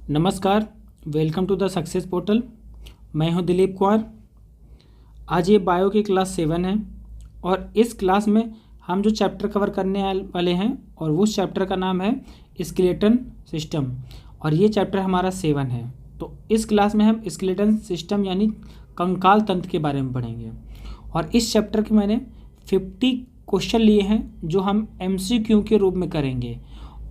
नमस्कार, welcome to the success portal. मैं हूं दिलीप कुमार। आज ये बायो की क्लास 7 है और इस क्लास में हम जो चैप्टर कवर करने वाले हैं और उस चैप्टर का नाम है स्केलेटन सिस्टम और ये चैप्टर हमारा 7 है। तो इस क्लास में हम स्केलेटन सिस्टम यानी कंकाल तंत्र के बारे में पढ़ेंगे और इस चैप्टर के मैंने 50 क्वेश्चन लिए हैं जो हम MCQ के रूप में करेंगे।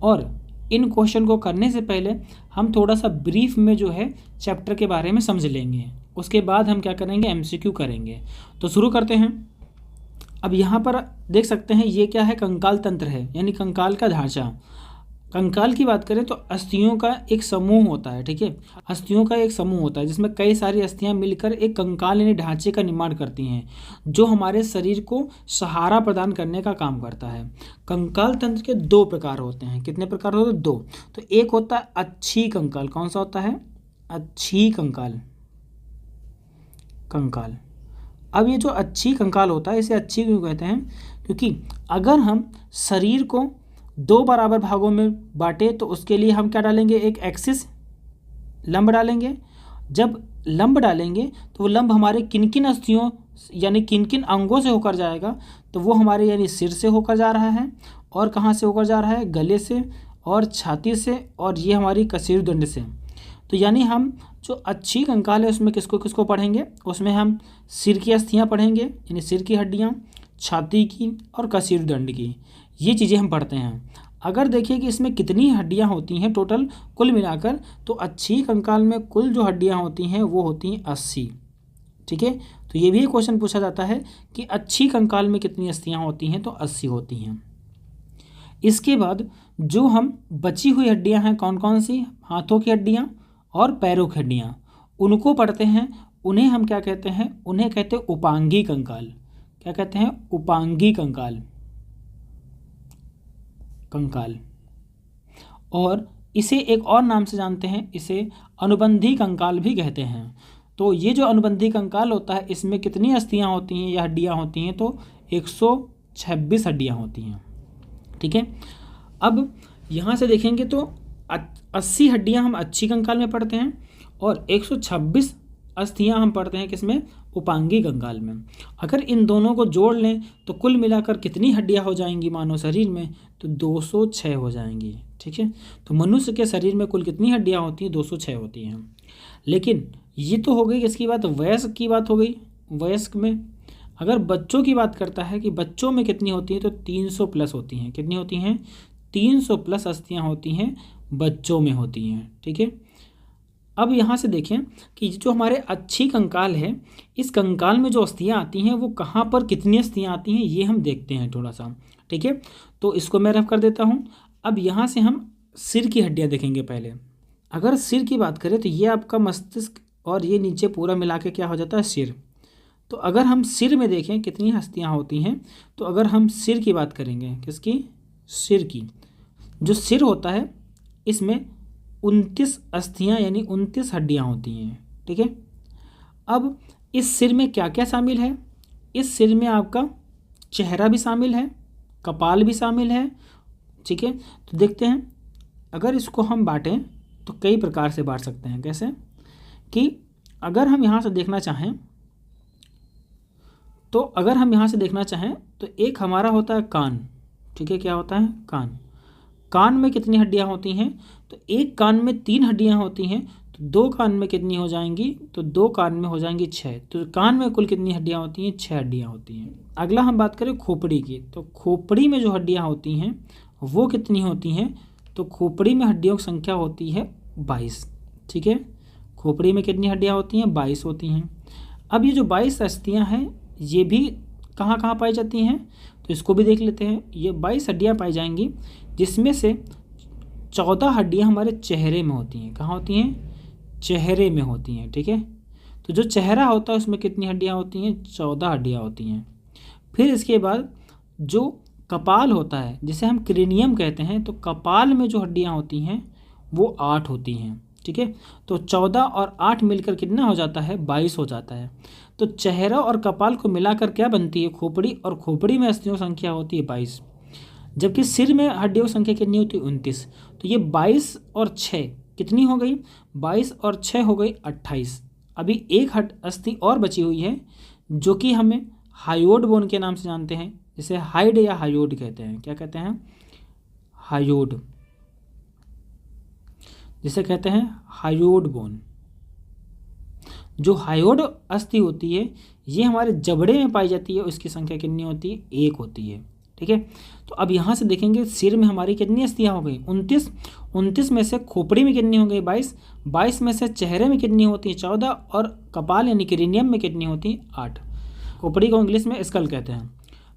और इन क्वेश्चन को करने से पहले हम थोड़ा सा ब्रीफ में जो है चैप्टर के बारे में समझ लेंगे, उसके बाद हम क्या करेंगे MCQ करेंगे। तो शुरू करते हैं। अब यहाँ पर देख सकते हैं ये क्या है, कंकाल तंत्र है यानी कंकाल का ढांचा। कंकाल की बात करें तो अस्थियों का एक समूह होता है, ठीक है। अस्थियों का एक समूह होता है जिसमें कई सारी अस्थियां मिलकर एक कंकाल यानी ढांचे का निर्माण करती हैं जो हमारे शरीर को सहारा प्रदान करने का काम करता है। कंकाल तंत्र के 2 प्रकार होते हैं। कितने प्रकार होते हैं? 2। तो एक होता है अच्छी कंकाल। कौन सा होता है? अच्छी कंकाल। कंकाल। अब ये जो अच्छी कंकाल होता है इसे अच्छी क्यों कहते हैं? क्योंकि अगर हम शरीर को 2 बराबर भागों में बांटे तो उसके लिए हम क्या डालेंगे? एक एक्सिस लंब डालेंगे। जब लंब डालेंगे तो वो लंब हमारे किन किन अस्थियों यानी किन किन अंगों से होकर जाएगा? तो वो हमारे यानी सिर से होकर जा रहा है और कहाँ से होकर जा रहा है? गले से और छाती से और ये हमारी कशीरदंड से। तो यानी हम जो अच्छी कंकाल है उसमें किसको किसको पढ़ेंगे? उसमें हम सिर की अस्थियाँ पढ़ेंगे यानी सिर की हड्डियाँ, छाती की और कशीरदंड की, ये चीज़ें हम पढ़ते हैं। अगर देखिए कि इसमें कितनी हड्डियां होती हैं टोटल कुल मिलाकर, तो अच्छी कंकाल में कुल जो हड्डियां होती हैं वो होती हैं 80, ठीक है। तो ये भी एक क्वेश्चन पूछा जाता है कि अच्छी कंकाल में कितनी अस्थियां होती हैं? तो 80 होती हैं। इसके बाद जो हम बची हुई हड्डियां हैं कौन कौन सी? हाथों की हड्डियां और पैरों की हड्डियां, उनको पढ़ते हैं। उन्हें हम क्या कहते हैं? उन्हें कहते हैं उपांगी कंकाल। क्या कहते हैं? उपांगी कंकाल। कंकाल। और इसे एक और नाम से जानते हैं, इसे अनुबंधी कंकाल भी कहते हैं। तो ये जो अनुबंधी कंकाल होता है इसमें कितनी अस्थियां होती हैं या हड्डियां होती हैं? तो 126 हड्डियां होती हैं, ठीक है। अब यहाँ से देखेंगे तो 80 हड्डियां हम अच्छी कंकाल में पढ़ते हैं और 126 अस्थियां हम पढ़ते हैं किसमें? उपांगी कंकाल में। अगर इन दोनों को जोड़ लें तो कुल मिलाकर कितनी हड्डियां हो जाएंगी मानव शरीर में? तो 206 हो जाएंगी, ठीक है। तो मनुष्य के शरीर में कुल कितनी हड्डियां होती हैं? 206 होती हैं। लेकिन ये तो हो गई किसकी बात? वयस्क की बात हो गई। वयस्क में अगर बच्चों की बात करता है कि बच्चों में कितनी होती है, तो 300 प्लस होती हैं। कितनी होती हैं? 300 प्लस अस्थियाँ होती हैं बच्चों में होती हैं, ठीक है। अब यहाँ से देखें कि जो हमारे अच्छी कंकाल है, इस कंकाल में जो अस्थियाँ आती हैं वो कहाँ पर कितनी अस्थियाँ आती हैं ये हम देखते हैं थोड़ा सा, ठीक है। तो इसको मैं रफ कर देता हूँ। अब यहाँ से हम सिर की हड्डियाँ देखेंगे पहले। अगर सिर की बात करें तो ये आपका मस्तिष्क और ये नीचे पूरा मिला के क्या हो जाता है? सिर। तो अगर हम सिर में देखें कितनी अस्थियाँ होती हैं, तो अगर हम सिर की बात करेंगे, किसकी? सिर की। जो सिर होता है इसमें 29 अस्थियाँ यानी 29 हड्डियाँ होती हैं, ठीक है। अब इस सिर में क्या क्या शामिल है? इस सिर में आपका चेहरा भी शामिल है, कपाल भी शामिल है, ठीक है। तो देखते हैं, अगर इसको हम बांटें तो कई प्रकार से बांट सकते हैं। कैसे? कि अगर हम यहाँ से देखना चाहें तो एक हमारा होता है कान, ठीक है। क्या होता है? कान। कान में कितनी हड्डियां होती हैं? तो एक कान में 3 हड्डियां होती हैं, तो 2 कान में कितनी हो जाएंगी? तो 2 कान में हो जाएंगी 6। तो कान में कुल कितनी हड्डियां होती हैं? 6 हड्डियां होती हैं। अगला हम बात करें खोपड़ी की, तो खोपड़ी में जो हड्डियां होती हैं वो कितनी होती हैं? तो खोपड़ी में हड्डियों की संख्या होती है 22, ठीक है। खोपड़ी में कितनी हड्डियाँ होती हैं? 22 होती हैं। अब ये जो 22 अस्थियाँ हैं ये भी कहाँ कहाँ पाई जाती हैं? तो इसको भी देख लेते हैं। ये 22 हड्डियाँ पाई जाएंगी जिसमें से 14 हड्डियाँ हमारे चेहरे में होती हैं। कहाँ होती हैं? चेहरे में होती हैं, ठीक है। तो जो चेहरा होता है उसमें कितनी हड्डियाँ होती हैं? 14 हड्डियाँ होती हैं। फिर इसके बाद जो कपाल होता है जिसे हम क्रेनियम कहते हैं, तो कपाल में जो हड्डियाँ होती हैं वो 8 होती हैं, ठीक है। तो 14 और 8 मिलकर कितना हो जाता है? 22 हो जाता है। तो चेहरा और कपाल को मिलाकर क्या बनती है? खोपड़ी। और खोपड़ी में अस्थियों की संख्या होती है 22। जबकि सिर में हड्डियों की संख्या कितनी होती है? 29। तो ये 22 और 6 कितनी हो गई 22 और 6 हो गई 28। अभी एक अस्थि और बची हुई है जो कि हमें हायोड बोन के नाम से जानते हैं, जिसे हाइड या हायोड कहते हैं। क्या कहते हैं? हायोड, जिसे कहते हैं हायोड बोन। जो हायोड अस्थि होती है ये हमारे जबड़े में पाई जाती है, उसकी संख्या कितनी होती है? 1 होती है। ठीक है, तो अब यहाँ से देखेंगे सिर में हमारी कितनी अस्थियाँ हो गई? 29। 29 में से खोपड़ी में कितनी हो गई? 22। 22 में से चेहरे में कितनी होती है? 14। और कपाल यानी क्रेनियम में कितनी होती है? 8। खोपड़ी को इंग्लिश में स्कल कहते हैं।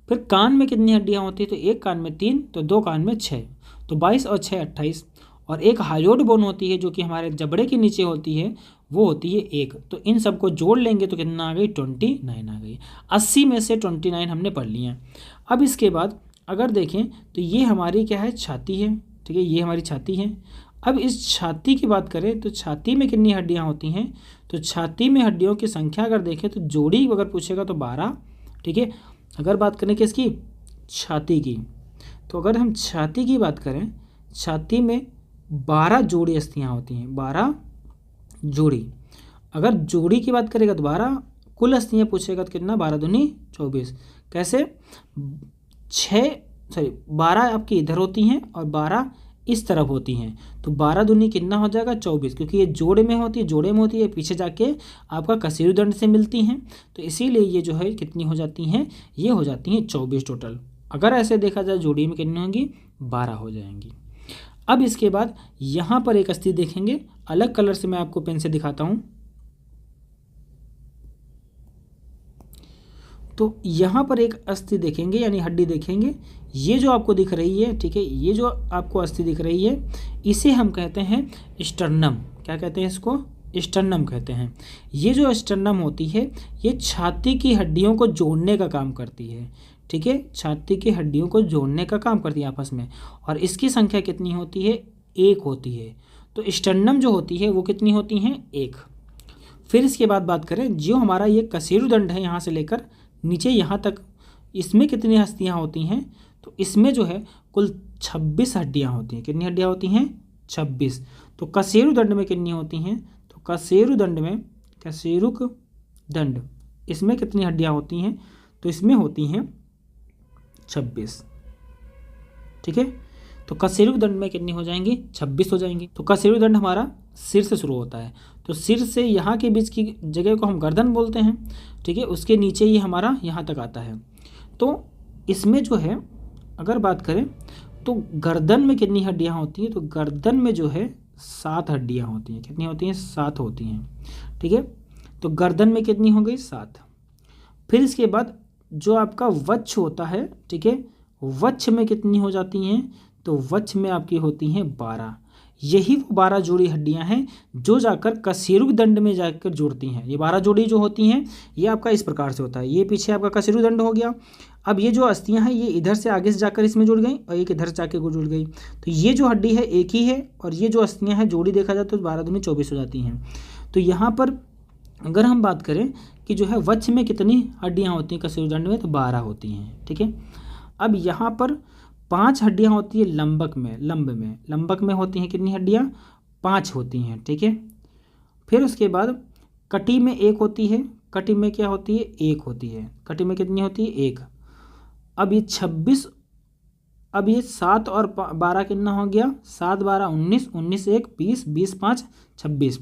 फिर कान में कितनी हड्डियाँ होती है? तो एक कान में 3, तो 2 कान में 6, तो 22 और 6 28। और एक हायोड बोन होती है जो कि हमारे जबड़े के नीचे होती है, वो होती है 1। तो इन सबको जोड़ लेंगे तो कितना आ गई? 29 आ गई। 80 में से 29 हमने पढ़ लिए। अब इसके बाद अगर देखें तो ये हमारी क्या है? छाती है। ठीक है, ये हमारी छाती है। अब इस छाती की बात करें तो छाती में कितनी हड्डियाँ होती हैं? तो छाती में हड्डियों की संख्या अगर देखें तो जोड़ी अगर पूछेगा तो 12। ठीक है, अगर बात करें किसकी? छाती की, तो अगर हम छाती की बात करें, छाती में 12 जोड़ी अस्थियाँ होती हैं, 12 जोड़ी। अगर जोड़ी की बात करेगा तो 12, कुल अस्थियाँ पूछेगा तो कितना? 12 दूनी 24। कैसे? 12 आपकी इधर होती हैं और 12 इस तरफ होती हैं, तो 12 दूनी कितना हो जाएगा? 24, क्योंकि ये जोड़े में होती है, पीछे जाके आपका कसेरुदंड से मिलती हैं, तो इसीलिए ये जो है कितनी हो जाती हैं? ये हो जाती हैं 24 टोटल। अगर ऐसे देखा जाए जोड़ी में कितनी होंगी? 12 हो जाएंगी। अब इसके बाद यहाँ पर एक अस्थि देखेंगे, अलग कलर से मैं आपको पेन से दिखाता हूँ। तो यहाँ पर एक अस्थि देखेंगे यानी हड्डी देखेंगे, ये जो आपको दिख रही है, ठीक है, ये जो आपको अस्थि दिख रही है इसे हम कहते हैं स्टर्नम। क्या कहते हैं इसको? स्टर्नम कहते हैं। ये जो स्टर्नम होती है ये छाती की हड्डियों को जोड़ने का काम करती है। ठीक है, छाती की हड्डियों को जोड़ने का काम करती है आपस में, और इसकी संख्या कितनी होती है? 1 होती है। तो स्टर्नम जो होती है वो कितनी होती हैं? 1। फिर इसके बाद बात करें जो हमारा ये कसेरुदंड है यहाँ से लेकर नीचे यहाँ तक, इसमें कितनी अस्थियाँ होती हैं? तो इसमें जो है कुल 26 हड्डियाँ होती हैं। कितनी हड्डियाँ होती हैं? 26। तो कसेरुदंड में कितनी होती हैं? तो कसेरुदंड में, कसेरुक दंड, इसमें कितनी हड्डियाँ होती हैं? तो इसमें होती हैं 26। ठीक है, तो कसेरुदंड में कितनी हो जाएंगी? 26 हो जाएंगी। तो कसेरुदंड हमारा सिर से शुरू होता है, तो सिर से यहाँ के बीच की जगह को हम गर्दन बोलते हैं। ठीक है, उसके नीचे ये हमारा यहाँ तक आता है। तो इसमें जो है अगर बात करें तो गर्दन में कितनी हड्डियाँ होती हैं? तो गर्दन में जो है 7 हड्डियाँ होती हैं। कितनी होती हैं? 7 होती हैं। ठीक है, तो गर्दन में कितनी हो गई? 7। फिर इसके बाद जो आपका वक्ष होता है, ठीक है, वक्ष में कितनी हो जाती हैं? तो वक्ष में आपकी होती हैं 12। यही वो 12 जोड़ी हड्डियां हैं जो जाकर कसेरुदंड में जाकर जुड़ती हैं। ये 12 जोड़ी जो होती हैं ये आपका इस प्रकार से होता है। ये पीछे आपका कसेरुदंड हो गया। अब ये जो अस्थियां हैं ये इधर से आगे से जाकर इसमें जुड़ गई और एक इधर से जाकर जुड़ गई। तो ये जो हड्डी है एक ही है, और ये जो अस्थियां हैं जोड़ी देखा जाए तो 12 दूनी 24 हो जाती हैं। तो यहाँ पर अगर हम बात करें कि जो है वक्ष में कितनी हड्डियाँ होती हैं कसेरुदंड में, तो 12 होती हैं। ठीक है, अब यहाँ पर 5 हड्डियाँ होती है लंबक में। लंबक में होती हैं कितनी हड्डियाँ? 5 होती हैं। ठीक है, फिर उसके बाद कटी में 1 होती है। कटी में क्या होती है? 1 होती है। कटी में कितनी होती है? 1। अब ये 26, अब ये 7 और 12 कितना हो गया? 7 12 19, 19 1 20, 20 5 26।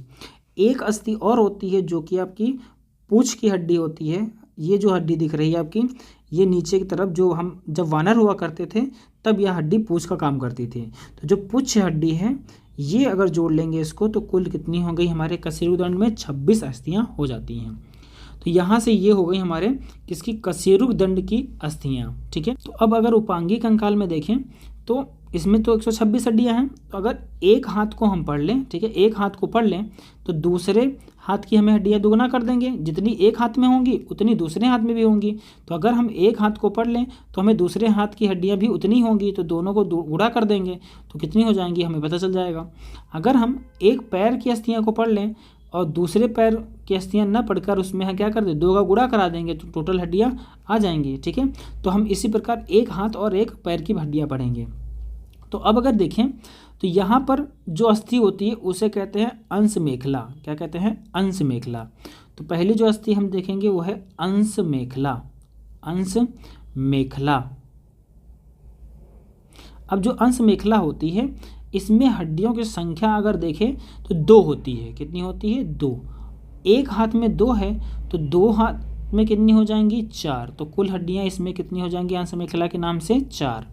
एक अस्थि और होती है जो कि आपकी पूंछ की हड्डी होती है। ये जो हड्डी दिख रही है आपकी, ये नीचे की तरफ, जो हम जब वानर हुआ करते थे तब यह हड्डी पूंछ का काम करती थी। तो जो पूंछ हड्डी है ये अगर जोड़ लेंगे इसको तो कुल कितनी हो गई हमारे कसेरुदंड में? 26 अस्थियाँ हो जाती हैं। तो यहाँ से ये हो गई हमारे किसकी? कसेरुदंड की अस्थियाँ। ठीक है, तो अब अगर उपांगी कंकाल में देखें तो इसमें तो 126 हड्डियाँ हैं। तो अगर एक हाथ को हम पढ़ लें, ठीक है, एक हाथ को पढ़ लें तो दूसरे हाथ की हमें हड्डियाँ दुगना कर देंगे। जितनी एक हाथ में होंगी उतनी दूसरे हाथ में भी होंगी। तो अगर हम एक हाथ को पढ़ लें तो हमें दूसरे हाथ की हड्डियाँ भी उतनी होंगी, तो दोनों को गुणा कर देंगे तो कितनी हो जाएंगी हमें पता चल जाएगा। अगर हम एक पैर की अस्थियाँ को पढ़ लें और दूसरे पैर की अस्थियाँ न पढ़कर उसमें हम क्या कर दें? 2 का गुणा करा देंगे तो टोटल हड्डियाँ आ जाएंगी। ठीक है, तो हम इसी प्रकार एक हाथ और एक पैर की हड्डियाँ पढ़ेंगे। तो अब अगर देखें तो यहाँ पर जो अस्थि होती है उसे कहते हैं अंश मेखला। क्या कहते हैं? अंश मेखला। तो पहली जो अस्थि हम देखेंगे वो है अंश मेखला। अंश मेखला। अब जो अंश मेखला होती है इसमें हड्डियों की संख्या अगर देखें तो 2 होती है। कितनी होती है? 2। एक हाथ में 2 है तो 2 हाथ में कितनी हो जाएंगी? 4। तो कुल हड्डियां इसमें कितनी हो जाएंगी अंश मेखला के नाम से? 4।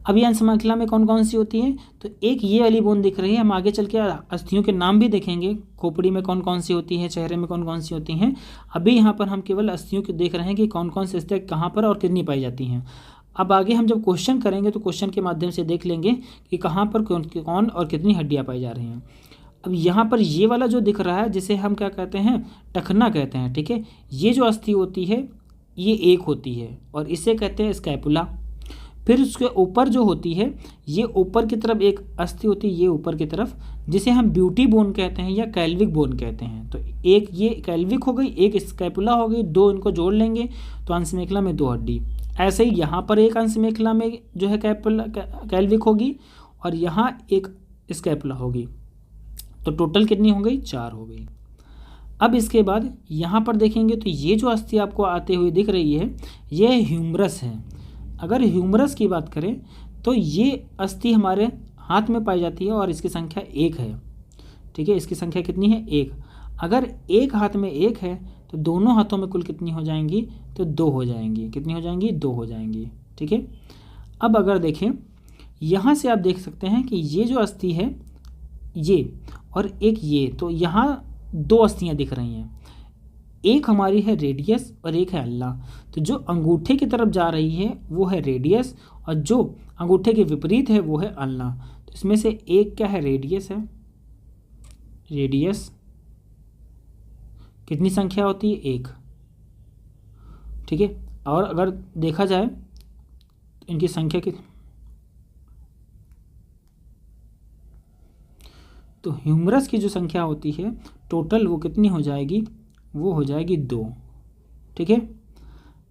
अब ये अंश मेखला में कौन कौन सी होती है? तो एक ये वाली बोन दिख रही है। हम आगे चल के अस्थियों के नाम भी देखेंगे, खोपड़ी में कौन कौन सी होती है, चेहरे में कौन कौन सी होती हैं। अभी यहाँ पर हम केवल अस्थियों के देख रहे हैं कि कौन कौन सी अस्थियाँ कहाँ पर और कितनी पाई जाती हैं। अब आगे हम जब क्वेश्चन करेंगे तो क्वेश्चन के माध्यम से देख लेंगे कि कहाँ पर कौन और कितनी हड्डियाँ पाई जा रही हैं। अब यहाँ पर ये वाला जो दिख रहा है जिसे हम क्या कहते हैं? टखना कहते हैं। ठीक है, ये जो अस्थि होती है ये एक होती है और इसे कहते हैं स्कैपुला। फिर उसके ऊपर जो होती है ये ऊपर की तरफ एक अस्थि होती है, ये ऊपर की तरफ, जिसे हम ब्यूटी बोन कहते हैं या कैल्विक बोन कहते हैं। तो एक ये कैल्विक हो गई, एक स्कैपुला हो गई, 2 इनको जोड़ लेंगे तो अंश मेखला में 2 हड्डी। ऐसे ही यहाँ पर एक अंश मेखला में जो है कैल्विक होगी और यहाँ एक स्कैपुला होगी। तो टोटल कितनी हो गई? 4 हो गई। अब इसके बाद यहाँ पर देखेंगे तो ये जो अस्थि आपको आते हुए दिख रही है ये ह्यूमरस है। अगर ह्यूमरस की बात करें तो ये अस्थि हमारे हाथ में पाई जाती है और इसकी संख्या 1 है। ठीक है, इसकी संख्या कितनी है? 1। अगर एक हाथ में 1 है तो दोनों हाथों में कुल कितनी हो जाएंगी? तो 2 हो जाएंगी। कितनी हो जाएंगी? 2 हो जाएंगी। ठीक है, अब अगर देखें यहाँ से आप देख सकते हैं कि ये जो अस्थि है ये और एक ये, तो यहाँ 2 अस्थियाँ दिख रही हैं। एक हमारी है रेडियस और एक है अल्ना। तो जो अंगूठे की तरफ जा रही है वो है रेडियस और जो अंगूठे के विपरीत है वो है अल्ना। तो इसमें से एक क्या है? रेडियस है। रेडियस कितनी संख्या होती है? 1। ठीक है, और अगर देखा जाए तो इनकी संख्या कितनी, तो ह्यूमरस की जो संख्या होती है टोटल वो कितनी हो जाएगी? वो हो जाएगी 2। ठीक है,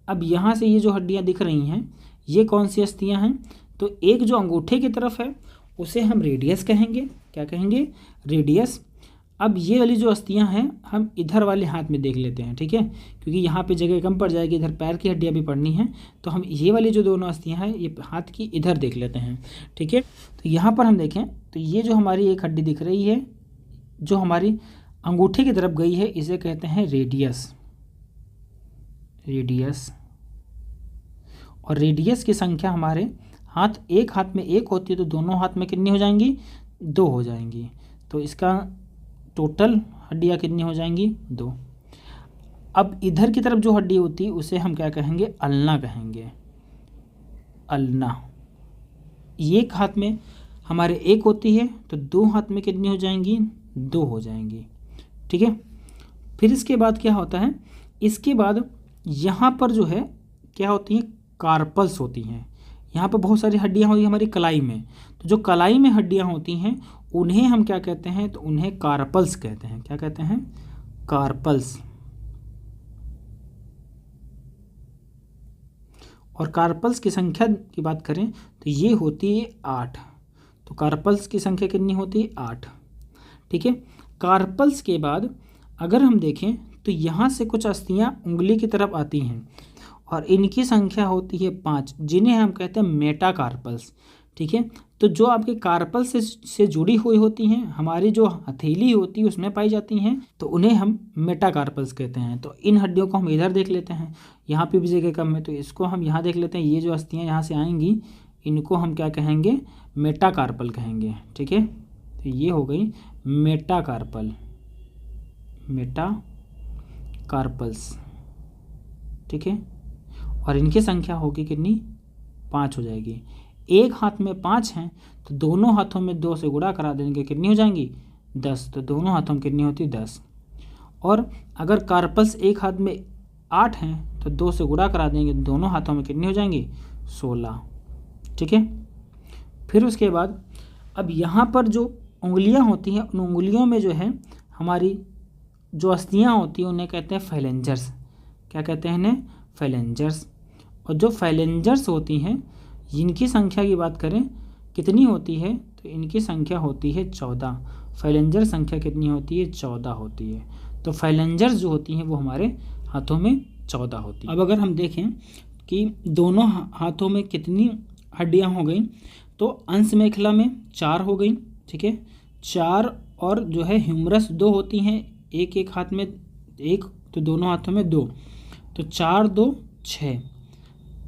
अब यहाँ से ये जो हड्डियाँ दिख रही हैं ये कौन सी अस्थियाँ हैं? तो एक जो अंगूठे की तरफ है उसे हम रेडियस कहेंगे। क्या कहेंगे? रेडियस। अब ये वाली जो अस्थियाँ हैं हम इधर वाले हाथ में देख लेते हैं। ठीक है, क्योंकि यहाँ पे जगह कम पड़ जाएगी, इधर पैर की हड्डियाँ भी पड़नी हैं, तो हम ये वाली जो दोनों अस्थियाँ हैं ये हाथ की इधर देख लेते हैं। ठीक है, तो यहाँ पर हम देखें तो ये जो हमारी एक हड्डी दिख रही है जो हमारी अंगूठे की तरफ गई है इसे कहते हैं रेडियस। रेडियस। और रेडियस की संख्या हमारे एक हाथ में 1 होती है तो दोनों हाथ में कितनी हो जाएंगी? 2 हो जाएंगी। तो इसका टोटल हड्डियाँ कितनी हो जाएंगी? 2। अब इधर की तरफ जो हड्डी होती है उसे हम क्या कहेंगे? अल्ना कहेंगे। अल्ना। एक हाथ में हमारे 1 होती है तो 2 हाथ में कितनी हो जाएंगी? 2 हो जाएंगी। ठीक है, फिर इसके बाद क्या होता है? इसके बाद यहाँ पर जो है क्या होती हैं? कार्पल्स होती हैं। यहाँ पर बहुत सारी हड्डियाँ होती हैं हमारी कलाई में, तो जो कलाई में हड्डियाँ होती हैं उन्हें हम क्या कहते हैं? तो उन्हें कार्पल्स कहते हैं। क्या कहते हैं? कार्पल्स। और कार्पल्स की संख्या की बात करें तो ये होती है 8। तो कार्पल्स की संख्या कितनी होती है? 8। ठीक है, कार्पल्स के बाद अगर हम देखें तो यहाँ से कुछ अस्थियाँ उंगली की तरफ आती हैं और इनकी संख्या होती है 5, जिन्हें हम कहते हैं मेटाकार्पल्स। ठीक है, तो जो आपके कार्पल से जुड़ी हुई होती हैं, हमारी जो हथेली होती है उसमें पाई जाती हैं, तो उन्हें हम मेटाकार्पल्स कहते हैं। तो इन हड्डियों को हम इधर देख लेते हैं, यहाँ पे भी जगह कम है तो इसको हम यहाँ देख लेते हैं। ये जो अस्थियाँ यहाँ से आएंगी इनको हम क्या कहेंगे? मेटाकार्पल कहेंगे। ठीक है, तो ये हो गई मेटाकार्पल। मेटाकार्पल्स। ठीक है, और इनकी संख्या होगी कितनी? 5 हो जाएगी। एक हाथ में 5 हैं तो दोनों हाथों में 2 से गुणा करा देंगे, कितनी हो जाएंगी? 10। तो दोनों हाथों में कितनी होती? 10। और अगर कार्पल्स एक हाथ में 8 हैं तो 2 से गुणा करा देंगे, दोनों हाथों में कितनी हो जाएंगी? 16। ठीक है, फिर उसके बाद अब यहाँ पर जो उंगलियाँ होती हैं उन उंगलियों में जो है हमारी जो अस्थियाँ होती हैं उन्हें कहते हैं फैलेंजर्स। क्या कहते हैं इन्हें? फैलेंजर्स। और जो फैलेंजर्स होती हैं जिनकी संख्या की बात करें कितनी होती है, तो इनकी संख्या होती है 14। फाइलेंजर संख्या कितनी होती है, 14 होती है। तो फाइलेंजर्स जो होती हैं वो हमारे हाथों में 14 होती है। अब अगर हम देखें कि दोनों हाथों में कितनी हड्डियां हो गई, तो अंश मेखला में 4 हो गई, ठीक है, 4, और जो है ह्यूमरस 2 होती हैं, एक एक हाथ में 1, तो दोनों हाथों में 2, तो 4 2 6।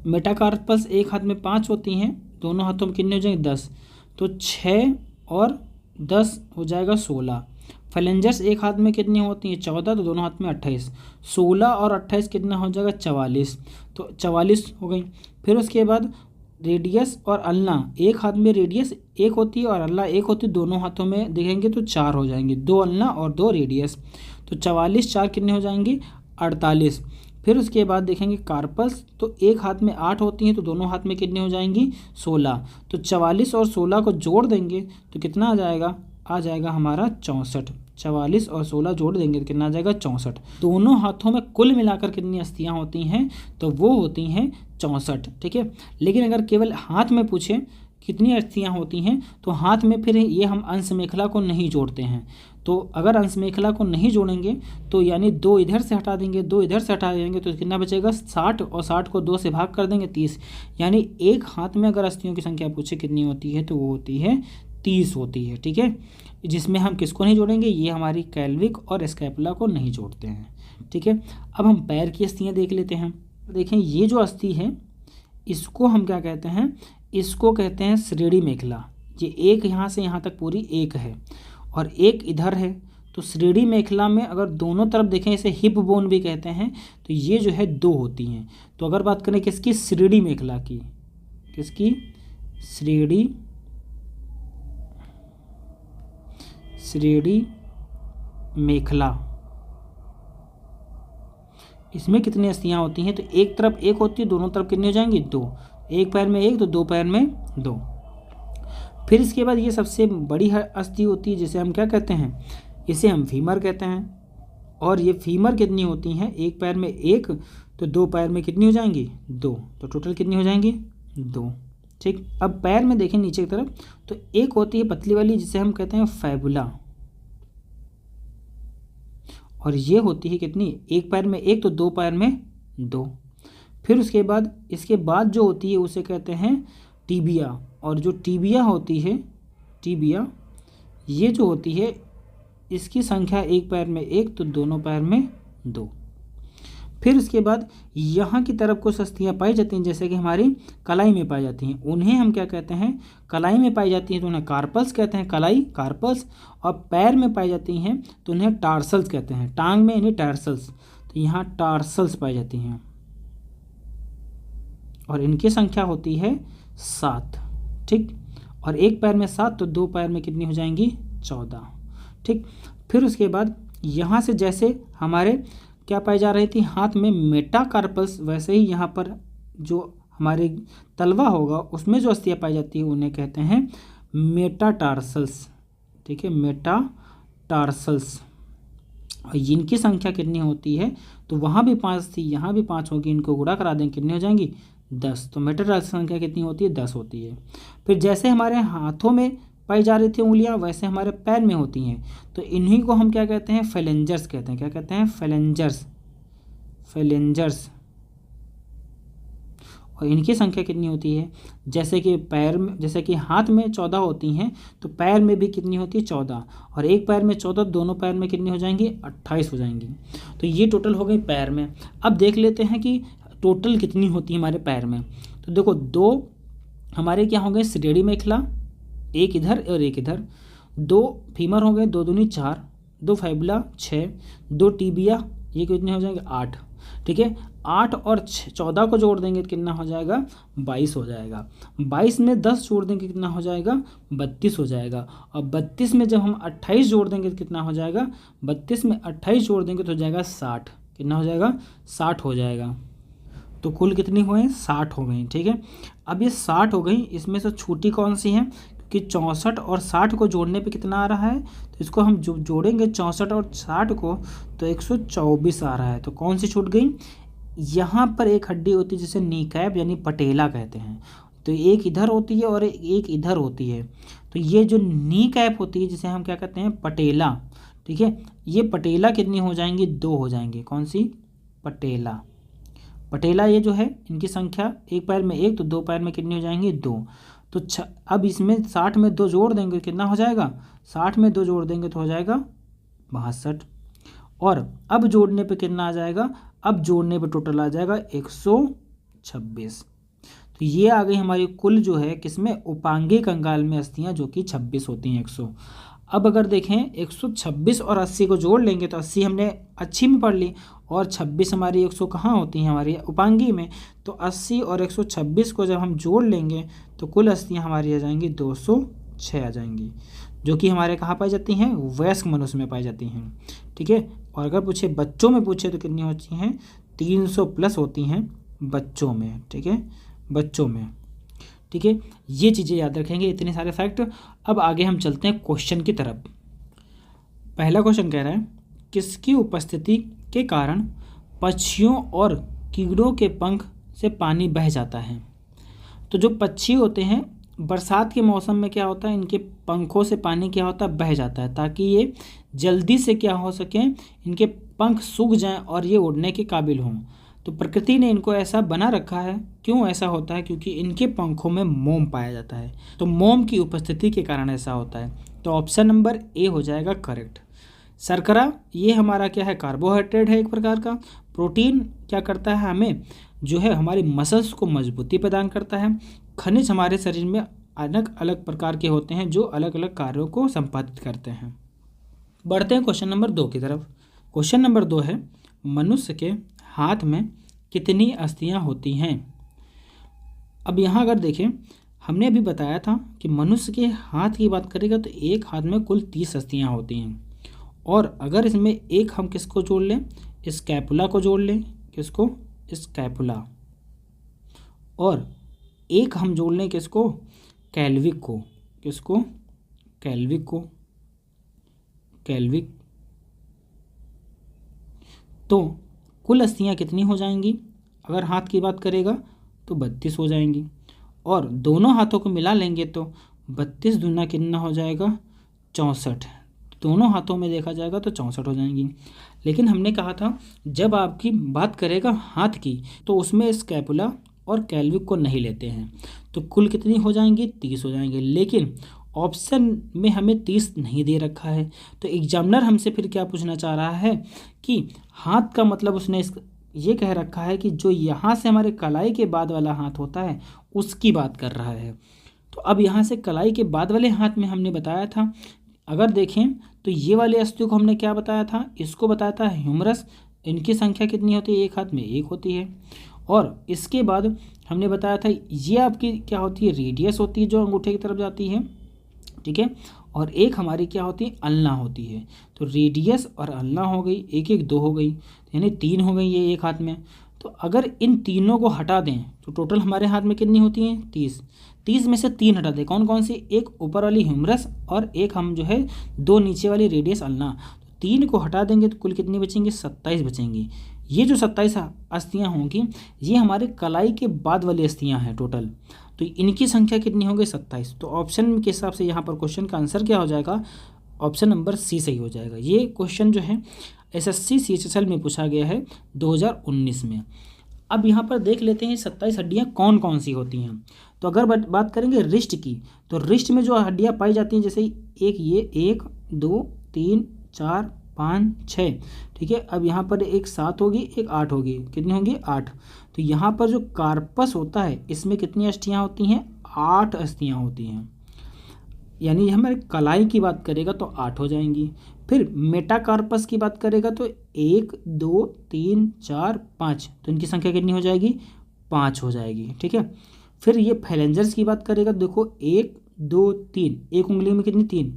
मेटाकार्पस एक हाथ में 5 होती हैं, दोनों हाथों में कितने हो जाएंगे 10, तो 6 और 10 हो जाएगा 16। फाइलेंजर्स एक हाथ में कितनी होती हैं 14, तो दोनों हाथ में 28, 16 और 28 कितना हो जाएगा 44, तो 44 हो गई। फिर उसके बाद रेडियस और अल्ना, एक हाथ में रेडियस 1 होती है और अल्ना 1 होती है, दोनों हाथों में देखेंगे तो 4 हो जाएंगे, 2 अल्ना और 2 रेडियस, तो 44 4 कितने हो जाएंगे 48। फिर उसके बाद देखेंगे कार्पस, तो एक हाथ में 8 होती हैं, तो दोनों हाथ में कितनी हो जाएंगी 16, तो 44 और 16 को जोड़ देंगे तो कितना आ जाएगा हमारा 64। 44 और 16 जोड़ देंगे तो कितना आ जाएगा 64। दोनों हाथों में कुल मिलाकर कितनी अस्थियां होती हैं, तो वो होती हैं 64, ठीक है। लेकिन अगर केवल हाथ में पूछे कितनी अस्थियां होती हैं, तो हाथ में फिर ये हम अंश मेखला को नहीं जोड़ते हैं। तो अगर अंश मेखला को नहीं जोड़ेंगे तो यानी 2 इधर से हटा देंगे, 2 इधर से हटा देंगे, तो कितना बचेगा 60, और 60 को 2 से भाग कर देंगे 30, यानी एक हाथ में अगर अस्थियों की संख्या पूछे कितनी होती है, तो वो होती है 30 होती है, ठीक है। जिसमें हम किसको नहीं जोड़ेंगे, ये हमारी कैल्विक और स्कैपुला को नहीं जोड़ते हैं, ठीक है। अब हम पैर की अस्थियाँ देख लेते हैं। देखें ये जो अस्थि है इसको हम क्या कहते हैं, इसको कहते हैं श्रेणी मेखला। ये एक यहाँ से यहाँ तक पूरी एक है और एक इधर है, तो श्रेणी मेखला में अगर दोनों तरफ देखें, इसे हिप बोन भी कहते हैं, तो ये जो है 2 होती हैं। तो अगर बात करें किसकी, श्रेणी मेखला की, किसकी, श्रेणी मेखला, इसमें कितनी अस्थियां होती हैं, तो एक तरफ 1 होती है, दोनों तरफ कितनी हो जाएंगी 2, एक पैर में 1 तो 2 पैर में 2। फिर इसके बाद ये सबसे बड़ी अस्थि होती है जिसे हम क्या कहते हैं, इसे हम फीमर कहते हैं। और ये फीमर कितनी होती हैं, एक पैर में 1 तो 2 पैर में कितनी हो जाएंगी 2, तो टोटल कितनी हो जाएंगी 2, ठीक। अब पैर में देखें नीचे की तरफ, तो एक होती है पतली वाली जिसे हम कहते हैं फैबुला, और ये होती है कितनी, एक पैर में 1 तो 2 पैर में 2। फिर उसके बाद इसके बाद जो होती है उसे कहते हैं टीबिया, और जो टीबिया होती है, टीबिया ये जो होती है इसकी संख्या एक पैर में 1 तो दोनों पैर में 2। फिर उसके बाद यहाँ की तरफ कुछ अस्थियाँ पाई जाती हैं जैसे कि हमारी कलाई में पाई जाती हैं, उन्हें हम क्या कहते हैं, कलाई में पाई जाती हैं तो उन्हें कार्पल्स कहते हैं, कलाई कार्पल्स। और पैर में पाई जाती हैं तो उन्हें टार्सल्स कहते हैं, टांग में यानी टार्सल्स, तो यहाँ टार्सल्स पाई जाती हैं और इनकी संख्या होती है 7, ठीक। और एक पैर में 7 तो 2 पैर में कितनी हो जाएंगी 14, ठीक। फिर उसके बाद यहाँ से जैसे हमारे क्या पाई जा रही थी हाथ में मेटाकार्पल्स, वैसे ही यहाँ पर जो हमारे तलवा होगा उसमें जो अस्थियाँ पाई जाती है उन्हें कहते हैं मेटाटार्सल्स, ठीक है, मेटाटार्सल्स। और इनकी संख्या कितनी होती है, तो वहाँ भी 5 थी, यहाँ भी 5 होगी, इनको गुणा करा दें कितनी हो जाएंगी 10, तो मेटाटार्सल संख्या कितनी होती है 10 होती है। फिर जैसे हमारे हाथों में पाई जा रही थी उंगलियां वैसे हमारे पैर में होती हैं, तो इन्हीं को हम क्या कहते हैं, फेलेंजर्स कहते हैं। क्या कहते हैं, फेलेंजर्स, फेलेंजर्स। और इनकी संख्या कितनी होती है, जैसे कि पैर में, जैसे कि हाथ में 14 होती हैं तो पैर में भी कितनी होती है 14, और एक पैर में 14 दोनों पैर में कितनी हो जाएंगी 28 हो जाएंगी। तो ये टोटल हो गई पैर में। अब देख लेते हैं कि टोटल कितनी होती है हमारे पैर में। तो देखो 2 हमारे क्या हो गए श्रेणी मेखला, एक इधर और एक इधर, 2 फीमर हो गए, 2 दूनी 4, 2 फैबुला 6, 2 टीबिया, ये कितने हो जाएंगे 8, ठीक है। 8 और 14 को जोड़ देंगे तो कितना हो जाएगा 22 हो जाएगा। 22 में 10 जोड़ देंगे कितना हो जाएगा 32 हो जाएगा। और 32 में जब हम 28 जोड़ देंगे तो कितना हो जाएगा, 32 में 28 जोड़ देंगे तो हो जाएगा 60, कितना हो जाएगा 60 हो जाएगा। तो कुल कितनी हुए 60 हो गई, ठीक है। अब ये 60 हो गई, इसमें से छोटी कौन सी है, कि 64 और 60 को जोड़ने पे कितना आ रहा है, तो इसको हम जोड़ेंगे 64 और 60 को तो 124 आ रहा है। तो कौन सी छूट गई, यहाँ पर एक हड्डी होती है जिसे नी कैप यानी पटेला कहते हैं, तो एक इधर होती है और एक इधर होती है। तो ये जो नी कैप होती है जिसे हम क्या कहते हैं पटेला, ठीक है, ये पटेला कितनी हो जाएंगी, 2 हो जाएंगे। कौन सी, पटेला। पटेला ये जो है इनकी संख्या एक पैर में 1 तो 2 पैर में कितनी हो जाएंगी, 2। तो अब इसमें 60 में 2 जोड़ देंगे कितना हो जाएगा, 60 में 2 जोड़ देंगे तो हो जाएगा 62। और अब जोड़ने पे कितना आ जाएगा, अब जोड़ने पे टोटल आ जाएगा 126। तो ये आ गई हमारी कुल जो है किसमें, उपांगी कंकाल में अस्थियां जो कि 26 होती हैं 100। अब अगर देखें 126 और 80 को जोड़ लेंगे तो 80 हमने अच्छी में पढ़ ली और 26 हमारी 100 कहाँ होती हैं, हमारी उपांगी में। तो 80 और 126 को जब हम जोड़ लेंगे तो कुल अस्थियां हमारी आ जाएंगी 206 आ जाएंगी, जो कि हमारे कहाँ पाई जाती हैं, वयस्क मनुष्य में पाई जाती हैं, ठीक है। और अगर पूछे बच्चों में पूछे तो कितनी होती हैं, 300 प्लस होती हैं बच्चों में, ठीक है, बच्चों में, ठीक है। ये चीज़ें याद रखेंगे, इतने सारे फैक्ट। अब आगे हम चलते हैं क्वेश्चन की तरफ। पहला क्वेश्चन कह रहा है किसकी उपस्थिति के कारण पक्षियों और कीड़ों के पंख से पानी बह जाता है। तो जो पक्षी होते हैं बरसात के मौसम में क्या होता है, इनके पंखों से पानी क्या होता है, बह जाता है, ताकि ये जल्दी से क्या हो सके, इनके पंख सूख जाएं और ये उड़ने के काबिल हों। तो प्रकृति ने इनको ऐसा बना रखा है। क्यों ऐसा होता है, क्योंकि इनके पंखों में मोम पाया जाता है, तो मोम की उपस्थिति के कारण ऐसा होता है। तो ऑप्शन नंबर ए हो जाएगा करेक्ट। शर्करा ये हमारा क्या है, कार्बोहाइड्रेट है एक प्रकार का। प्रोटीन क्या करता है, हमें जो है हमारी मसल्स को मजबूती प्रदान करता है। खनिज हमारे शरीर में अलग अलग प्रकार के होते हैं जो अलग अलग कार्यों को संपादित करते हैं। बढ़ते हैं क्वेश्चन नंबर 2 की तरफ। क्वेश्चन नंबर 2 है मनुष्य के हाथ में कितनी अस्थियां होती हैं। अब यहाँ अगर देखें हमने अभी बताया था कि मनुष्य के हाथ की बात करेगा तो एक हाथ में कुल 30 अस्थियां होती हैं। और अगर इसमें एक हम किसको जोड़ लें, स्कैपुला को जोड़ लें, किसको, स्कैपुला, और एक हम जोड़ लें किसको, कैल्विक को, किसको, कैल्विक को, कैल्विक, तो कुल अस्थियां कितनी हो जाएंगी, अगर हाथ की बात करेगा तो 32 हो जाएंगी। और दोनों हाथों को मिला लेंगे तो 32 दूना कितना हो जाएगा, 64। दोनों हाथों में देखा जाएगा तो 64 हो जाएंगी। लेकिन हमने कहा था जब आपकी बात करेगा हाथ की तो उसमें स्कैपुला और कैल्विक को नहीं लेते हैं, तो कुल कितनी हो जाएंगी, 30 हो जाएंगे। लेकिन ऑप्शन में हमें 30 नहीं दे रखा है, तो एग्जामिनर हमसे फिर क्या पूछना चाह रहा है कि हाथ का मतलब उसने ये कह रखा है कि जो यहाँ से हमारे कलाई के बाद वाला हाथ होता है उसकी बात कर रहा है। तो अब यहाँ से कलाई के बाद वाले हाथ में हमने बताया था, अगर देखें तो ये वाले अस्थियों को हमने क्या बताया था, इसको बताया था ह्यूमरस। इनकी संख्या कितनी होती है, एक हाथ में 1 होती है। और इसके बाद हमने बताया था ये आपकी क्या होती है, रेडियस होती है जो अंगूठे की तरफ जाती है, ठीक है। और एक हमारी क्या होती है, अल्ना होती है। तो रेडियस और अल्ना हो गई, एक एक 2 हो गई, यानी 3 हो गई ये एक हाथ में। तो अगर इन तीनों को हटा दें तो टोटल हमारे हाथ में कितनी होती हैं, 30। 30 में से 3 हटा दें, कौन कौन सी, एक ऊपर वाली ह्यूमरस और एक हम जो है 2 नीचे वाली रेडियस अल्ना। तो 3 को हटा देंगे तो कुल कितनी बचेंगी, 27 बचेंगी। ये जो 27 अस्थियाँ होंगी ये हमारे कलाई के बाद वाली अस्थियाँ हैं टोटल। तो इनकी संख्या कितनी होगी, 27। तो ऑप्शन के हिसाब से यहाँ पर क्वेश्चन का आंसर क्या हो जाएगा, ऑप्शन नंबर सी सही हो जाएगा। ये क्वेश्चन जो है एसएससी सीएचएसएल में पूछा गया है 2019 में। अब यहाँ पर देख लेते हैं 27 हड्डियाँ कौन कौन सी होती हैं। तो अगर बात करेंगे रिस्ट की, तो रिस्ट में जो हड्डियाँ पाई जाती हैं जैसे एक ये 1 2 3 4 5 6, ठीक है। अब यहाँ पर एक 7 होगी, एक 8 होगी, कितनी होंगी, 8। तो यहाँ पर जो कार्पस होता है इसमें कितनी अस्थियाँ होती हैं, 8 अस्थियाँ होती हैं। यानी हमारे कलाई की बात करेगा तो 8 हो जाएंगी। फिर मेटाकार्पस की बात करेगा तो 1 2 3 4 5, तो इनकी संख्या कितनी हो जाएगी, 5 हो जाएगी, ठीक है। फिर ये फैलेंजर्स की बात करेगा, देखो 1 2 3, एक उंगली में कितनी, 3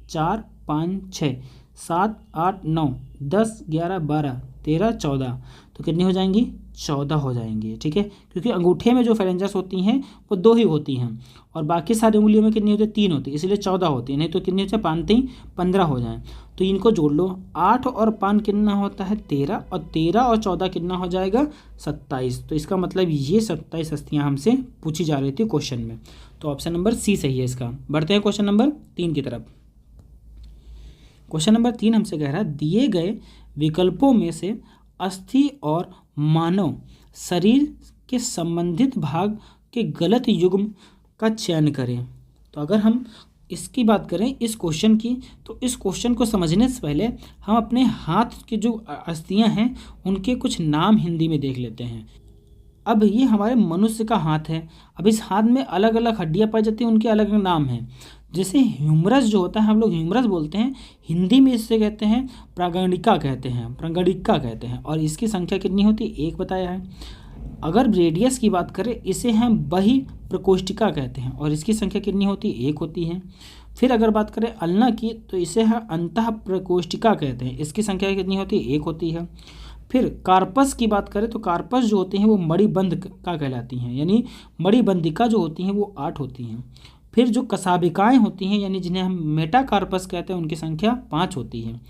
4 5 6 7 8 9 10 11 12 13 14, तो कितनी हो जाएंगी, 14 हो जाएंगी, ठीक है, क्योंकि अंगूठे में जो फेरेंजर्स होती हैं वो 2 ही होती हैं और बाकी सारी उंगलियों में कितनी होती है, 3 होती है, इसलिए 14 होती है, नहीं तो कितनी होती है, 5 3 15 हो जाए। तो इनको जोड़ लो, 8 और 5 कितना होता है 13, और 13 और 14 कितना हो जाएगा 27। तो इसका मतलब ये 27 अस्थियाँ हमसे पूछी जा रही थी क्वेश्चन में। तो ऑप्शन नंबर सी सही है इसका। बढ़ते हैं क्वेश्चन नंबर 3 की तरफ। क्वेश्चन नंबर 3 हमसे कह रहा है दिए गए विकल्पों में से अस्थि और मानव शरीर के संबंधित भाग के गलत युग्म का चयन करें। तो अगर हम इसकी बात करें इस क्वेश्चन की, तो इस क्वेश्चन को समझने से पहले हम अपने हाथ की जो अस्थियां हैं उनके कुछ नाम हिंदी में देख लेते हैं। अब ये हमारे मनुष्य का हाथ है। अब इस हाथ में अलग अलग हड्डियां पाई जाती हैं, उनके अलग अलग नाम हैं। जैसे ह्यूमरस जो होता है, हम लोग ह्यूमरस बोलते हैं, हिंदी में इससे कहते हैं प्रांगणिका कहते हैं, और इसकी संख्या कितनी होती है, 1 बताया है। अगर रेडियस की बात करें इसे हम बही प्रकोष्ठिका कहते हैं और इसकी संख्या कितनी होती है, 1 होती है। फिर अगर बात करें अल्ना की तो इसे हम अंतः प्रकोष्ठिका कहते हैं, इसकी संख्या कितनी होती है, 1 होती है। फिर कार्पस की बात करें तो कार्पस जो होते हैं वो मणिबंध का कहलाती हैं, यानी मणिबंधिका जो होती हैं वो 8 होती हैं। फिर जो कसाबिकाएँ होती हैं यानी जिन्हें हम मेटाकार्पस कहते हैं उनकी संख्या 5 होती है।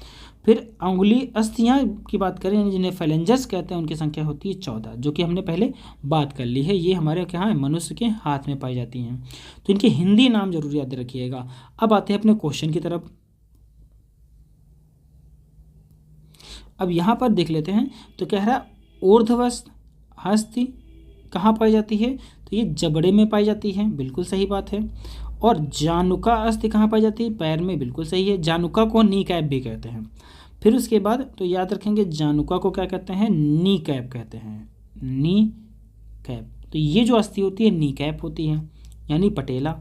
फिर अंगुली अस्थियाँ की बात करें यानी जिन्हें फेलेंजर्स कहते हैं उनकी संख्या होती है 14, जो कि हमने पहले बात कर ली है। ये हमारे क्या है, मनुष्य के हाथ में पाई जाती हैं। तो इनके हिंदी नाम जरूर याद रखिएगा। अब आते हैं अपने क्वेश्चन की तरफ। अब यहाँ पर देख लेते हैं, तो कह रहा है ऊर्ध्वस्थ हस्ती कहाँ पाई जाती है, तो ये जबड़े में पाई जाती है, बिल्कुल सही बात है। और जानुका अस्थि कहाँ पाई जाती है, पैर में, बिल्कुल सही है। जानुका को नी कैप भी कहते हैं। फिर उसके बाद तो याद रखेंगे जानुका को क्या कहते हैं, नी कैप कहते हैं, नी कैप। तो ये जो अस्थि होती है नी कैप होती है, यानी पटेला।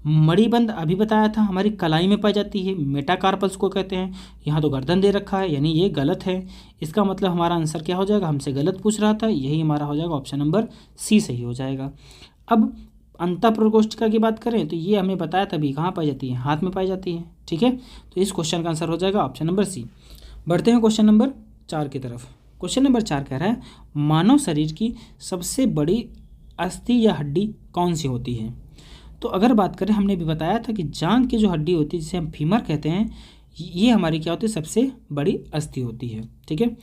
मणिबंध अभी बताया था हमारी कलाई में पाई जाती है, मेटाकार्पल्स को कहते हैं। यहाँ तो गर्दन दे रखा है, यानी ये गलत है। इसका मतलब हमारा आंसर क्या हो जाएगा, हमसे गलत पूछ रहा था, यही हमारा हो जाएगा ऑप्शन नंबर सी सही हो जाएगा। अब अंतःप्रकोष्ठिका की बात करें तो ये हमें बताया था, अभी कहाँ पाई जाती है, हाथ में पाई जाती है, ठीक है। तो इस क्वेश्चन का आंसर हो जाएगा ऑप्शन नंबर सी। बढ़ते हैं क्वेश्चन नंबर 4 की तरफ। क्वेश्चन नंबर 4 कह रहा है मानव शरीर की सबसे बड़ी अस्थि या हड्डी कौन सी होती है। तो अगर बात करें, हमने भी बताया था कि जांघ की जो हड्डी होती है जिसे हम फीमर कहते हैं, ये हमारी क्या होती है, सबसे बड़ी अस्थि होती है, ठीक है।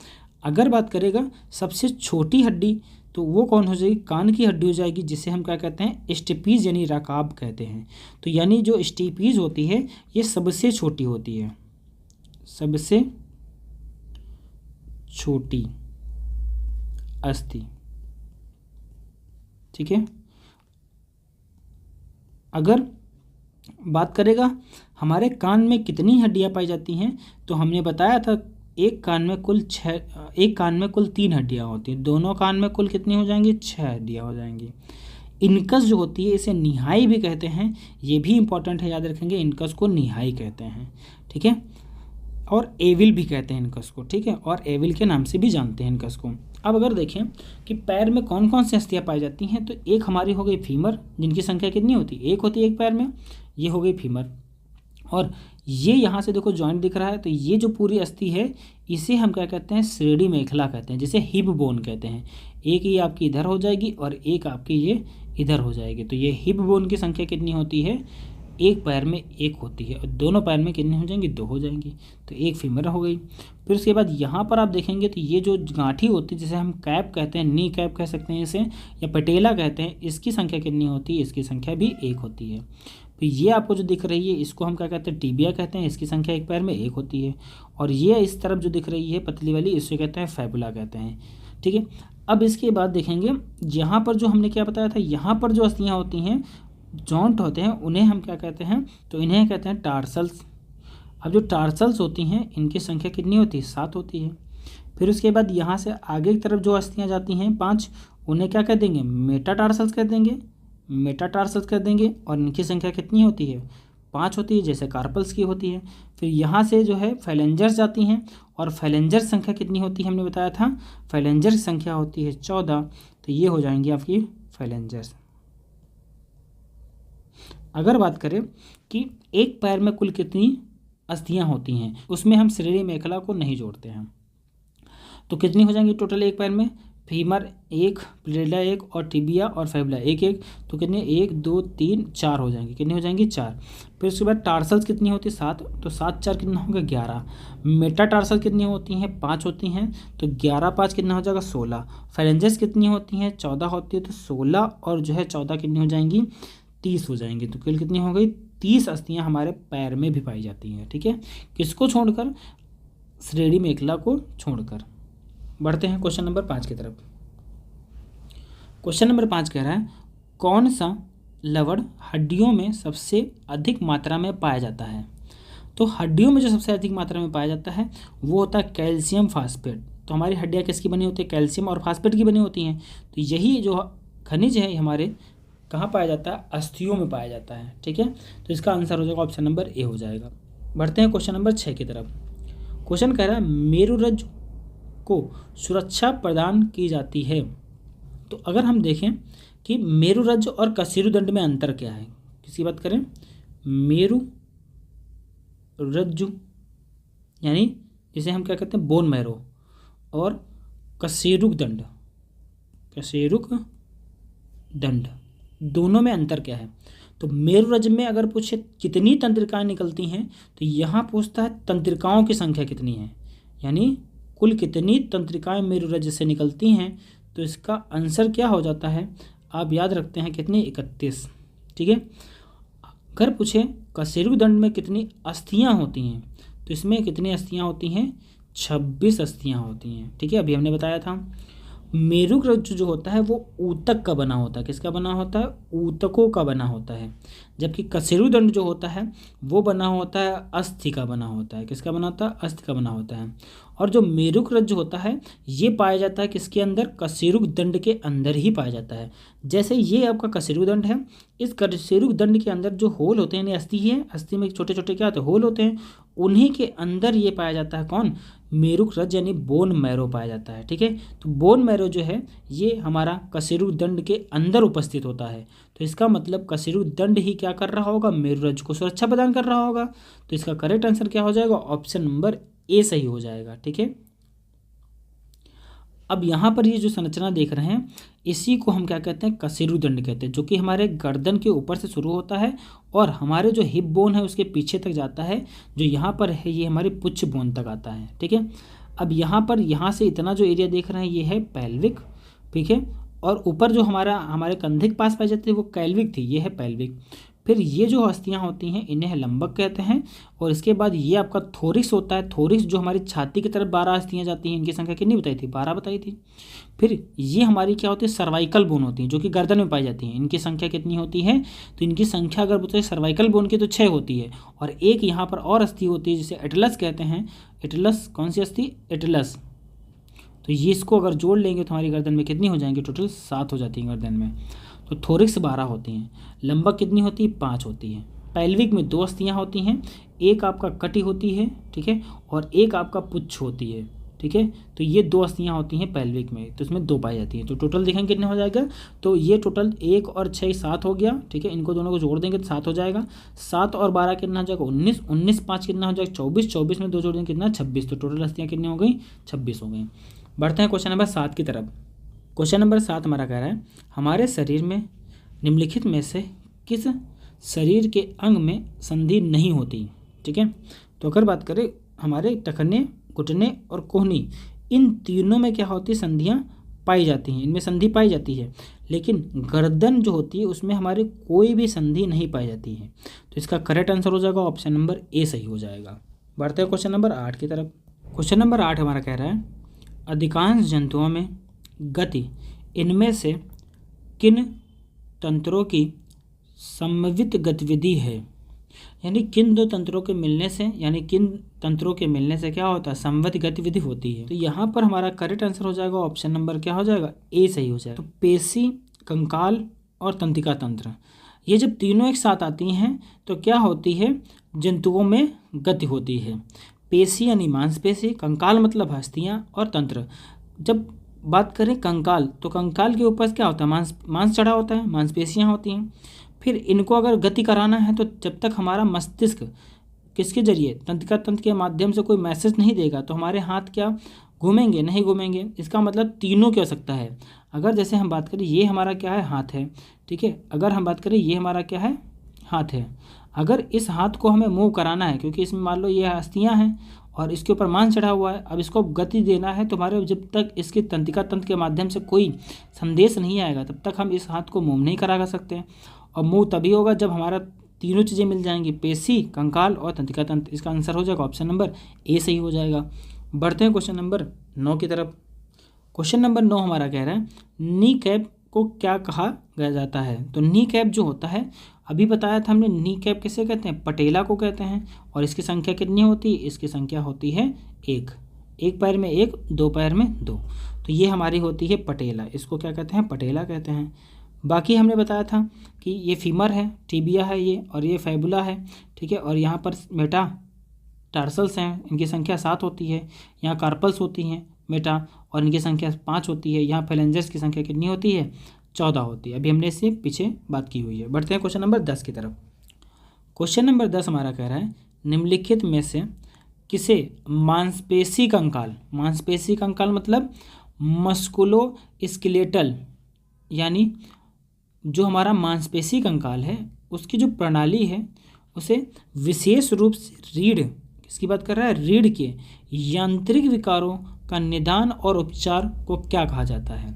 अगर बात करेगा सबसे छोटी हड्डी तो वो कौन हो जाएगी, कान की हड्डी हो जाएगी, जिसे हम क्या कहते हैं, स्टेपीज यानी रकाब कहते हैं। तो यानी जो स्टेपीज होती है ये सबसे छोटी होती है, सबसे छोटी अस्थि, ठीक है। अगर बात करेगा हमारे कान में कितनी हड्डियां पाई जाती हैं, तो हमने बताया था एक कान में कुल 3 हड्डियां होती हैं, दोनों कान में कुल कितनी हो जाएंगी, 6 हड्डियां हो जाएंगी। इनकस जो होती है इसे निहाई भी कहते हैं, ये भी इंपॉर्टेंट है, याद रखेंगे, इनकस को निहाई कहते हैं, ठीक है। और एविल भी कहते हैं इनकस को, ठीक है, और एविल के नाम से भी जानते हैं इनकस को। अब अगर देखें कि पैर में कौन कौन सी अस्थियाँ पाई जाती हैं, तो एक हमारी हो गई फीमर, जिनकी संख्या कितनी होती है, 1 होती है एक पैर में, ये हो गई फीमर। और ये यहाँ से देखो जॉइंट दिख रहा है, तो ये जो पूरी अस्थि है इसे हम क्या कहते हैं, श्रेणी मेखला कहते हैं, जिसे हिप बोन कहते हैं। एक ये आपकी इधर हो जाएगी और एक आपकी ये इधर हो जाएगी। तो ये हिप बोन की संख्या कितनी होती है, एक पैर में 1 होती है, और दोनों पैर में कितनी हो जाएंगी, 2 हो जाएंगी। तो एक फीमर हो गई। फिर उसके बाद यहाँ पर आप देखेंगे तो ये जो गांठी होती है जिसे हम कैप कहते हैं, नी कैप कह सकते हैं इसे, या पटेला कहते हैं, इसकी संख्या कितनी होती है, इसकी संख्या भी 1 होती है। तो ये आपको जो दिख रही है इसको हम क्या कहते हैं, टीबिया कहते हैं, इसकी संख्या एक पैर में 1 होती है। और ये इस तरफ जो दिख रही है पतली वाली, इसे कहते हैं फैबुला कहते हैं, ठीक है। अब इसके बाद देखेंगे यहाँ पर जो हमने क्या बताया था, यहाँ पर जो अस्थियाँ होती हैं, जॉइंट होते हैं, उन्हें हम क्या कहते हैं, तो इन्हें कहते हैं टार्सल्स। अब जो टार्सल्स होती हैं इनकी संख्या कितनी होती है, 7 होती है। फिर उसके बाद यहाँ से आगे की तरफ जो अस्थियाँ जाती हैं 5, उन्हें क्या कह देंगे, मेटाटार्सल्स कह देंगे, मेटाटार्सल्स कह देंगे। और इनकी संख्या कितनी होती है, 5 होती है, जैसे कार्पल्स की होती है। फिर यहाँ से जो है फैलेंजर्स जाती हैं, और फैलेंजर्स संख्या कितनी होती है, हमने बताया था फैलेंजर्स संख्या होती है 14। तो ये हो जाएंगी आपकी फैलेंजर्स। अगर बात करें कि एक पैर में कुल कितनी अस्थियां होती हैं, उसमें हम श्रेणी मेखला को नहीं जोड़ते हैं, तो कितनी हो जाएंगी टोटल एक पैर में, फीमर 1, प्लेटा 1 और टिबिया और फैबुला 1 तो कितने 1 2 3 4 हो जाएंगे। कितनी हो जाएंगी 4। फिर उसके बाद टार्सल्स कितनी होती है 7, तो 7 4 कितना होगा 11। मेटा टार्सल कितनी होती हैं 5 होती हैं, तो 11 5 कितना हो जाएगा 16। फेरेंजेस कितनी होती हैं 14 होती है, तो 16 और जो है 14 कितनी हो जाएंगी 30 हो जाएंगी। तो कुल कितनी हो गई 30 अस्थियाँ हमारे पैर में भी पाई जाती हैं। ठीक है, किसको छोड़कर, श्रेणी मेखला को छोड़कर। बढ़ते हैं क्वेश्चन नंबर 5 की तरफ। क्वेश्चन नंबर 5 कह रहा है कौन सा लवण हड्डियों में सबसे अधिक मात्रा में पाया जाता है। तो हड्डियों में जो सबसे अधिक मात्रा में पाया जाता है वो होता है कैल्शियम फास्फेट। तो हमारी हड्डियाँ किसकी बनी होती है, कैल्शियम और फास्फेट की बनी होती हैं। तो यही जो खनिज है हमारे कहाँ पाया जाता है, अस्थियों में पाया जाता है। ठीक है, तो इसका आंसर हो जाएगा ऑप्शन नंबर ए हो जाएगा। बढ़ते हैं क्वेश्चन नंबर 6 की तरफ। क्वेश्चन कह रहा है मेरुरज्जु को सुरक्षा प्रदान की जाती है। तो अगर हम देखें कि मेरुरज्जु और कशेरुदंड में अंतर क्या है, किसकी बात करें, मेरुरज्जु यानी जिसे हम क्या कहते हैं बोन मैरो, और कशेरुकदंड दोनों में अंतर क्या है। तो मेरुरज्जु में अगर पूछे कितनी तंत्रिकाएं निकलती हैं, तो यहाँ पूछता है तंत्रिकाओं की संख्या कितनी है, यानी कुल कितनी तंत्रिकाएं मेरुरज्जु से निकलती हैं। तो इसका आंसर क्या हो जाता है, आप याद रखते हैं कितनी 31। ठीक है, अगर पूछे कशेरुकदंड में कितनी अस्थियां होती हैं, तो इसमें कितनी अस्थियां होती हैं 26 अस्थियां होती हैं। ठीक है, अभी हमने बताया था। मेरुरज्जु जो होता है वो ऊतक का बना होता है, किसका बना होता है, ऊतकों का बना होता है। जबकि कशेरुदंड जो होता है वो बना होता है अस्थि का बना होता है, किसका बना होता है, अस्थि का बना होता है। और जो मेरुरज्जु होता है ये पाया जाता है किसके अंदर, कशेरुकदंड के अंदर ही पाया जाता है। जैसे ये आपका कशेरुकदंड है, इस कशेरुकदंड के अंदर जो होल होते हैं, यानी अस्थि है, अस्थि में छोटे छोटे क्या होते हैं होल होते हैं, उन्हीं के अंदर ये पाया जाता है कौन, मेरुरज्जु यानी बोन मैरो पाया जाता है। ठीक है, तो बोन मैरो जो है ये हमारा कशेरुकदंड के अंदर उपस्थित होता है। तो इसका मतलब कशेरुकदंड ही क्या कर रहा होगा, मेरुरज्जु को सुरक्षा प्रदान कर रहा होगा। तो इसका करेक्ट आंसर क्या हो जाएगा, ऑप्शन नंबर ए सही हो जाएगा। ठीक है, अब यहाँ पर ये जो संरचना देख रहे हैं इसी को हम क्या कहते हैं, कशेरुदंड कहते हैं, जो कि हमारे गर्दन के ऊपर से शुरू होता है और हमारे जो हिप बोन है उसके पीछे तक जाता है। जो यहाँ पर है ये हमारी पुच्छ बोन तक आता है। ठीक है, अब यहाँ से इतना जो एरिया देख रहे हैं ये है पेल्विक। ठीक है, और ऊपर जो हमारे कंधे के पास पाई जाती है वो कैल्विक थी, ये है पेल्विक। फिर ये जो अस्थियाँ होती हैं इन्हें लंबक कहते हैं। और इसके बाद ये आपका थोरिक्स होता है, थोरिक्स जो हमारी छाती की तरफ 12 अस्थियाँ जाती हैं, इनकी संख्या कितनी बताई थी, 12 बताई थी। फिर ये हमारी क्या होती है, सर्वाइकल बोन होती है, जो कि गर्दन में पाई जाती हैं, इनकी संख्या कितनी होती है, तो इनकी संख्या अगर बताए सर्वाइकल बोन की तो 6 होती है। और एक यहाँ पर और अस्थि होती है जिसे एटलस कहते हैं। एटलस कौन सी अस्थि, एटलस। तो ये इसको अगर जोड़ लेंगे तो हमारी गर्दन में कितनी हो जाएंगी, टोटल 7 हो जाती है गर्दन में। तो थोरिक्स 12 होती हैं, लंबक कितनी होती है, 5 होती है। पेल्विक में 2 अस्थियाँ होती हैं, एक आपका कटी होती है, ठीक है, और एक आपका पुच्छ होती है। ठीक है, तो ये 2 अस्थियाँ होती हैं पेल्विक में, तो इसमें 2 पाई जाती हैं। तो टोटल देखेंगे कितने हो जाएगा, तो ये टोटल 1 और 6 7 हो गया। ठीक है, इनको दोनों को जोड़ देंगे तो 7 हो जाएगा। 7 और 12 कितना हो जाएगा 19, 19 5 कितना हो जाएगा 24, 24 में 2 जोड़ देंगे कितना 26। तो टोटल अस्थियाँ कितनी हो गई 26 हो गई। बढ़ते हैं क्वेश्चन नंबर 7 की तरफ। क्वेश्चन नंबर 7 हमारा कह रहा है हमारे शरीर में निम्नलिखित में से किस शरीर के अंग में संधि नहीं होती। ठीक है, तो अगर बात करें हमारे टखने, घुटने और कोहनी, इन तीनों में क्या होती है, संधियाँ पाई जाती हैं, इनमें संधि पाई जाती है। लेकिन गर्दन जो होती है उसमें हमारे कोई भी संधि नहीं पाई जाती है। तो इसका करेक्ट आंसर हो जाएगा ऑप्शन नंबर ए सही हो जाएगा। बढ़ते हैं क्वेश्चन नंबर 8 की तरफ। क्वेश्चन नंबर 8 हमारा कह रहा है अधिकांश जंतुओं में गति इनमें से किन तंत्रों की समन्वित गतिविधि है, यानी किन दो तंत्रों के मिलने से, यानी किन तंत्रों के मिलने से क्या होता है, समन्वित गतिविधि होती है। तो यहाँ पर हमारा करेक्ट आंसर हो जाएगा ऑप्शन नंबर क्या हो जाएगा, ए सही हो जाएगा। तो पेशी, कंकाल और तंत्रिका तंत्र, ये जब तीनों एक साथ आती हैं तो क्या होती है, जंतुओं में गति होती है। पेशी यानी मांसपेशी, कंकाल मतलब हस्तियाँ, और तंत्र। जब बात करें कंकाल, तो कंकाल के ऊपर क्या होता है, मांस चढ़ा होता है, मांसपेशियाँ होती हैं। फिर इनको अगर गति कराना है तो जब तक हमारा मस्तिष्क किसके जरिए, तंत्रिका तंत्र के माध्यम से कोई मैसेज नहीं देगा, तो हमारे हाथ क्या घूमेंगे नहीं घूमेंगे, इसका मतलब तीनों की हो सकता है। अगर जैसे हम बात करें ये हमारा क्या है, हाथ है, ठीक है, अगर हम बात करें ये हमारा क्या है, हाथ है, अगर इस हाथ को हमें मूव कराना है, क्योंकि इसमें मान लो ये अस्थियां हैं और इसके ऊपर मांस चढ़ा हुआ है, अब इसको गति देना है, तुम्हारे जब तक इसके तंत्रिका तंत्र के माध्यम से कोई संदेश नहीं आएगा तब तक हम इस हाथ को मूव नहीं करा सकते हैं। और मूव तभी होगा जब हमारा तीनों चीज़ें मिल जाएंगी, पेशी, कंकाल और तंत्रिका तंत्र। इसका आंसर हो जाएगा ऑप्शन नंबर ए सही हो जाएगा। बढ़ते हैं क्वेश्चन नंबर 9 की तरफ। क्वेश्चन नंबर 9 हमारा कह रहा है नी कैप को क्या कहा गया जाता है। तो नी कैप जो होता है, अभी बताया था हमने, नी कैप किसे कहते हैं, पटेला को कहते हैं। और इसकी संख्या कितनी होती है, इसकी संख्या होती है एक पैर में एक, दो पैर में दो, तो ये हमारी होती है पटेला। इसको क्या कहते हैं, पटेला कहते हैं। बाकी हमने बताया था कि ये फीमर है, टिबिया है ये, और ये फैबुला है, ठीक है, और यहाँ पर मेटा टार्सल्स हैं, इनकी संख्या 7 होती है। यहाँ कार्पल्स होती हैं मेटा, और इनकी संख्या 5 होती है। यहाँ फेलेंजर्स की संख्या कितनी होती है, 14 होती है। अभी हमने इससे पीछे बात की हुई है। बढ़ते हैं क्वेश्चन नंबर 10 की तरफ। क्वेश्चन नंबर 10 हमारा कह रहा है निम्नलिखित में से किसे मांसपेशी कंकाल, मांसपेशी कंकाल मतलब मस्कुलो स्केलेटल, यानी जो हमारा मांसपेशी कंकाल है उसकी जो प्रणाली है उसे विशेष रूप से रीढ़, किसकी बात कर रहा है, रीढ़ के यांत्रिक विकारों का निदान और उपचार को क्या कहा जाता है।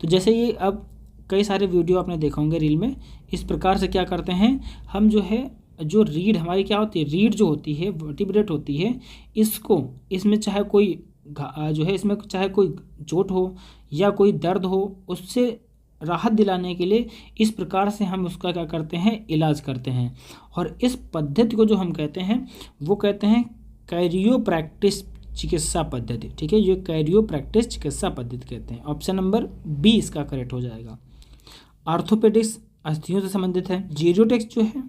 तो जैसे ये अब कई सारे वीडियो आपने देखा होंगे रील में, इस प्रकार से क्या करते हैं हम, जो है जो रीढ़ हमारी क्या होती है, रीढ़ जो होती है वर्टिब्रेट होती है, इसको इसमें चाहे कोई जो है इसमें चाहे कोई चोट हो या कोई दर्द हो, उससे राहत दिलाने के लिए इस प्रकार से हम उसका क्या करते हैं, इलाज करते हैं। और इस पद्धति को जो हम कहते हैं वो कहते हैं कैरियोप्रैक्टिस चिकित्सा पद्धति, ठीक है, ये कैरियोप्रैक्टिस चिकित्सा पद्धति कहते हैं। ऑप्शन नंबर बी इसका करेक्ट हो जाएगा। आर्थोपेडिक्स अस्थियों से संबंधित है। जीरियोटिक्स जो है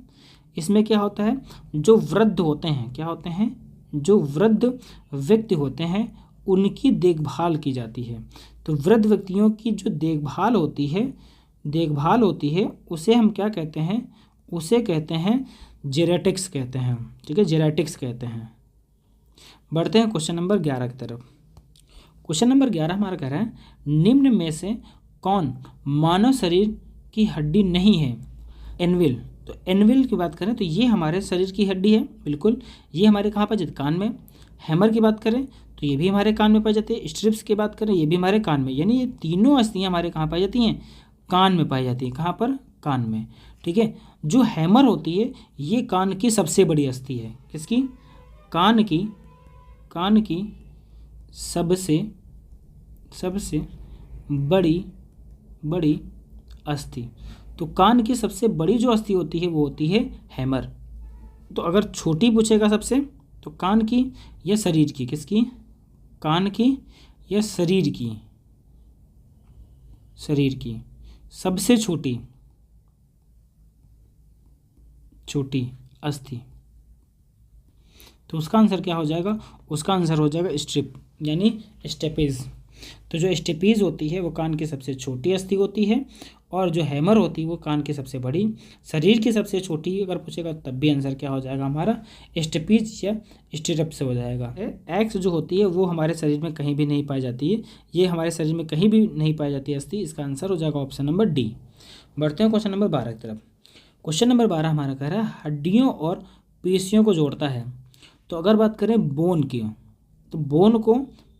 इसमें क्या होता है, जो वृद्ध होते हैं, क्या होते हैं, जो वृद्ध व्यक्ति होते हैं उनकी देखभाल की जाती है। तो वृद्ध व्यक्तियों की जो देखभाल होती है उसे हम क्या कहते हैं, उसे कहते हैं जेरेटिक्स कहते हैं, ठीक है, जेरेटिक्स कहते हैं। बढ़ते हैं क्वेश्चन नंबर 11 की तरफ। क्वेश्चन नंबर 11 हमारा कह रहा है निम्न में से कौन मानव शरीर की हड्डी नहीं है। एनविल, तो एनविल की बात करें तो ये हमारे शरीर की हड्डी है, बिल्कुल, ये हमारे कहाँ पर जाती है, कान में। हैमर की बात करें तो ये भी हमारे कान में पाई जाती है। स्ट्रिप्स की बात करें ये भी हमारे कान में, यानी ये तीनों अस्थियाँ हमारे कहाँ पाई जाती हैं, कान में पाई जाती है। कहाँ पर, कान में, ठीक है। जो हैमर होती है ये कान की सबसे बड़ी अस्थि है। किसकी, कान की सबसे बड़ी अस्थि। तो कान की सबसे बड़ी जो अस्थि होती है वो होती है हैमर। तो अगर छोटी पूछेगा सबसे, तो कान की या शरीर की, किसकी, कान की या शरीर की सबसे छोटी अस्थि, तो उसका आंसर क्या हो जाएगा, उसका आंसर हो जाएगा स्ट्रिप, यानी स्टेपेज। तो जो स्टेपीज होती है वो कान की सबसे छोटी अस्थि होती है, और जो हैमर होती है वो कान की सबसे बड़ी। शरीर की सबसे छोटी अगर पूछेगा तब भी आंसर क्या हो जाएगा हमारा, स्टेपीज या स्टिरप से हो जाएगा। एक्स जो होती है वो हमारे शरीर में कहीं भी नहीं पाई जाती है, ये हमारे शरीर में कहीं भी नहीं पाई जाती है अस्थि। इसका आंसर हो जाएगा ऑप्शन नंबर डी। बढ़ते हैं क्वेश्चन नंबर 12 की तरफ। क्वेश्चन नंबर 12 हमारा कह रहा है हड्डियों और पेशियों को जोड़ता है। तो अगर बात करें बोन की, तो बोन को,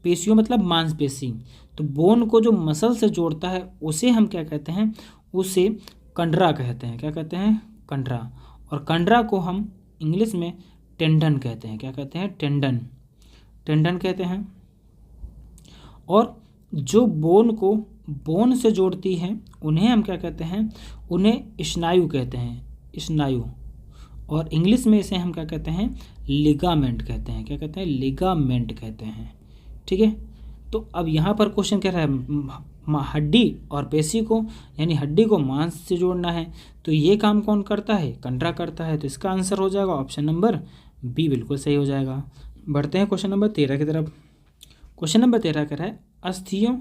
पेशियों मतलब मांसपेशी, तो बोन को जो मसल से जोड़ता है उसे हम क्या कहते हैं, उसे कंडरा कहते हैं। क्या कहते हैं, कंडरा। और कंडरा को हम इंग्लिश में टेंडन कहते हैं। क्या कहते हैं, टेंडन कहते हैं। और जो बोन को बोन से जोड़ती है उन्हें हम क्या कहते हैं, उन्हें स्नायु कहते हैं, स्नायु। और इंग्लिश में इसे हम क्या कहते हैं, लिगामेंट कहते हैं। क्या कहते हैं, लिगामेंट कहते हैं, ठीक है। तो अब यहाँ पर क्वेश्चन कह रहा है हड्डी और पेशी को, यानी हड्डी को मांस से जोड़ना है, तो ये काम कौन करता है, कंडरा करता है। तो इसका आंसर हो जाएगा ऑप्शन नंबर बी, बिल्कुल सही हो जाएगा। बढ़ते हैं क्वेश्चन नंबर 13 की तरफ। क्वेश्चन नंबर 13 कह रहा है अस्थियों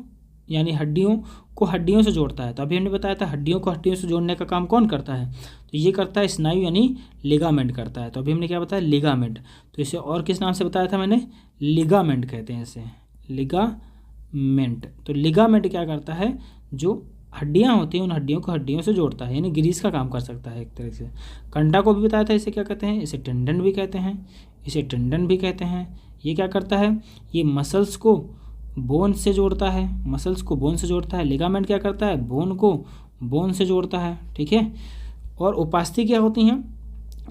यानी हड्डियों को हड्डियों से जोड़ता है। तो अभी हमने बताया था हड्डियों को हड्डियों से जोड़ने का काम कौन करता है, तो ये करता है स्नायु यानी लिगामेंट करता है। तो अभी हमने क्या बताया, लिगामेंट। तो इसे और किस नाम से बताया था मैंने, लिगामेंट कहते हैं इसे, लिगामेंट। तो लिगामेंट क्या करता है, जो हड्डियां होती हैं उन हड्डियों को हड्डियों से जोड़ता है, यानी ग्रीस का काम कर सकता है एक तरह से। कंडा को भी बताया था, इसे क्या कहते हैं, इसे टेंडन भी कहते हैं, इसे टेंडन भी कहते हैं। ये क्या करता है, ये मसल्स को बोन से जोड़ता है, मसल्स को बोन से जोड़ता है। लिगामेंट क्या करता है, बोन को बोन से जोड़ता है, ठीक है। और उपास्थि क्या होती हैं,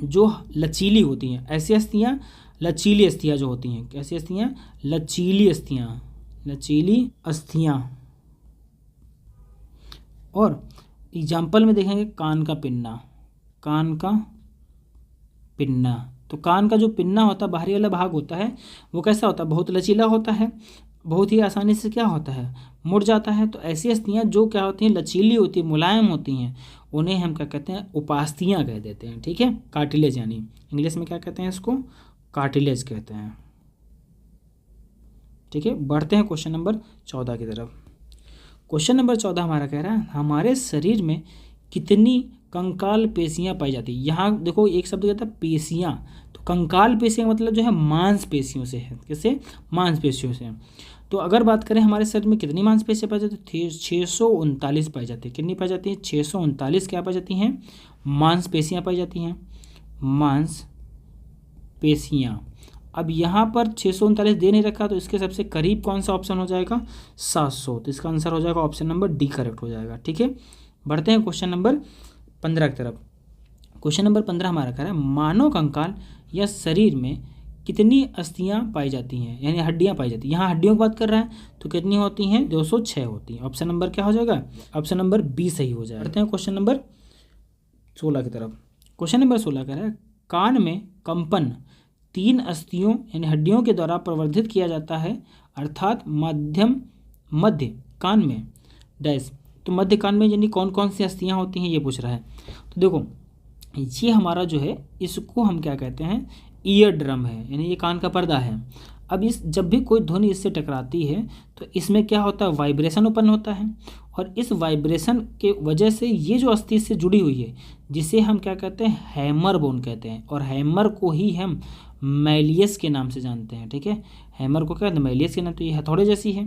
जो लचीली होती हैं। ऐसी अस्थियाँ लचीली अस्थियाँ जो होती हैं, कैसी अस्थियाँ, लचीली अस्थियाँ, लचीली अस्थियाँ। और एग्जाम्पल में देखेंगे कान का पिन्ना, कान का पिन्ना। तो कान का जो पिन्ना होता है, बाहरी वाला भाग होता है, वो कैसा होता है, बहुत लचीला होता है, बहुत ही आसानी से क्या होता है, मुड़ जाता है। तो ऐसी अस्थियाँ जो क्या होती हैं, लचीली होती है, मुलायम होती हैं, उन्हें हम क्या कहते हैं, उपास्थियाँ कह देते हैं, ठीक है। कार्टिलेज, यानी इंग्लिश में क्या कहते हैं इसको, कार्टिलेज कहते हैं, ठीक है। बढ़ते हैं क्वेश्चन नंबर 14 की तरफ। क्वेश्चन नंबर 14 हमारा कह रहा है, हमारे शरीर में कितनी कंकाल पेशियां पाई जाती है। यहाँ देखो एक शब्द कहता है पेशियां, तो कंकाल पेशियां मतलब जो है मांसपेशियों से है, किससे, मांसपेशियों से। तो अगर बात करें हमारे शरीर में कितनी मांसपेशियां पाई जाती है, 639 पाई जाती है। कितनी पाई जाती है, 639 क्या पाई जाती हैं, मांसपेशियां पाई जाती हैं, मांसपेशियां। अब यहाँ पर 639 दे नहीं रखा, तो इसके सबसे करीब कौन सा ऑप्शन हो जाएगा, 700। तो इसका आंसर हो जाएगा ऑप्शन नंबर डी करेक्ट हो जाएगा, ठीक है। बढ़ते हैं क्वेश्चन नंबर 15 की तरफ। क्वेश्चन नंबर 15 हमारा कह रहा है, मानव कंकाल या शरीर में कितनी अस्थियां पाई जाती हैं, यानी हड्डियां पाई जाती हैं। यहाँ हड्डियों की बात कर रहा है, तो कितनी होती हैं, 206 होती हैं। ऑप्शन नंबर क्या हो जाएगा, ऑप्शन नंबर बी सही हो जाएगा। बढ़ते हैं क्वेश्चन नंबर 16 की तरफ। क्वेश्चन नंबर 16 कह रहा है, कान में कंपन 3 अस्थियों यानी हड्डियों के द्वारा प्रवर्धित किया जाता है, अर्थात मध्य कान में डैश। तो मध्य कान में यानी कौन कौन सी अस्थियां होती हैं, ये पूछ रहा है। तो देखो ये हमारा जो है, इसको हम क्या कहते हैं, ईयर ड्रम है, यानी ये कान का पर्दा है। अब इस जब भी कोई ध्वनि इससे टकराती है, तो इसमें क्या होता है, वाइब्रेशन उत्पन्न होता है, और इस वाइब्रेशन के वजह से ये जो अस्थि से जुड़ी हुई है, जिसे हम क्या कहते हैं, हैमर बोन कहते हैं, और हैमर को ही हम मैलियस के नाम से जानते हैं, ठीक है। हैमर को क्या कहते हैं, मैलियस के नाम, तो ये हथौड़े जैसी है।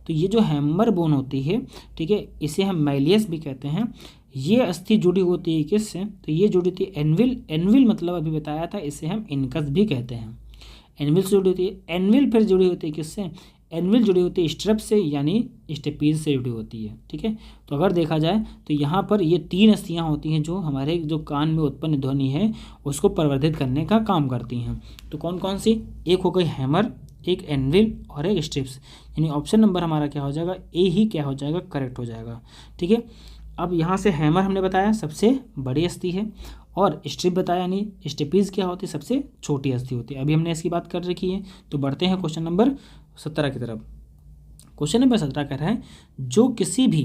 तो ये जो हैमर बोन होती है, ठीक है, इसे हम मैलियस भी कहते हैं। ये अस्थि जुड़ी होती है किससे, तो ये जुड़ी होती है एनविल। एनविल मतलब अभी बताया था, इसे हम इनकस भी कहते हैं। एनविल से जुड़ी होती है, एनविल फिर जुड़ी होती है किससे, एनविल जुड़ी होती है स्ट्रप से, यानी स्टेपीज से जुड़ी होती है, ठीक है। तो अगर देखा जाए तो यहाँ पर ये 3 अस्थियाँ होती हैं जो हमारे जो कान में उत्पन्न ध्वनि है उसको प्रवर्धित करने का काम करती हैं। तो कौन कौन सी, एक हो गई हैमर, एक एनविल और एक स्ट्रिप्स, यानी ऑप्शन नंबर हमारा क्या हो जाएगा, ए ही क्या हो जाएगा, करेक्ट हो जाएगा, ठीक है। अब यहाँ से हैमर हमने बताया सबसे बड़ी अस्थि है, और स्ट्रिप बताया यानी स्टेपीज क्या होती है, सबसे छोटी अस्थि होती है। अभी हमने इसकी बात कर रखी है। तो बढ़ते हैं क्वेश्चन नंबर 17 की तरफ। क्वेश्चन नंबर 17 कह रहा है, जो किसी भी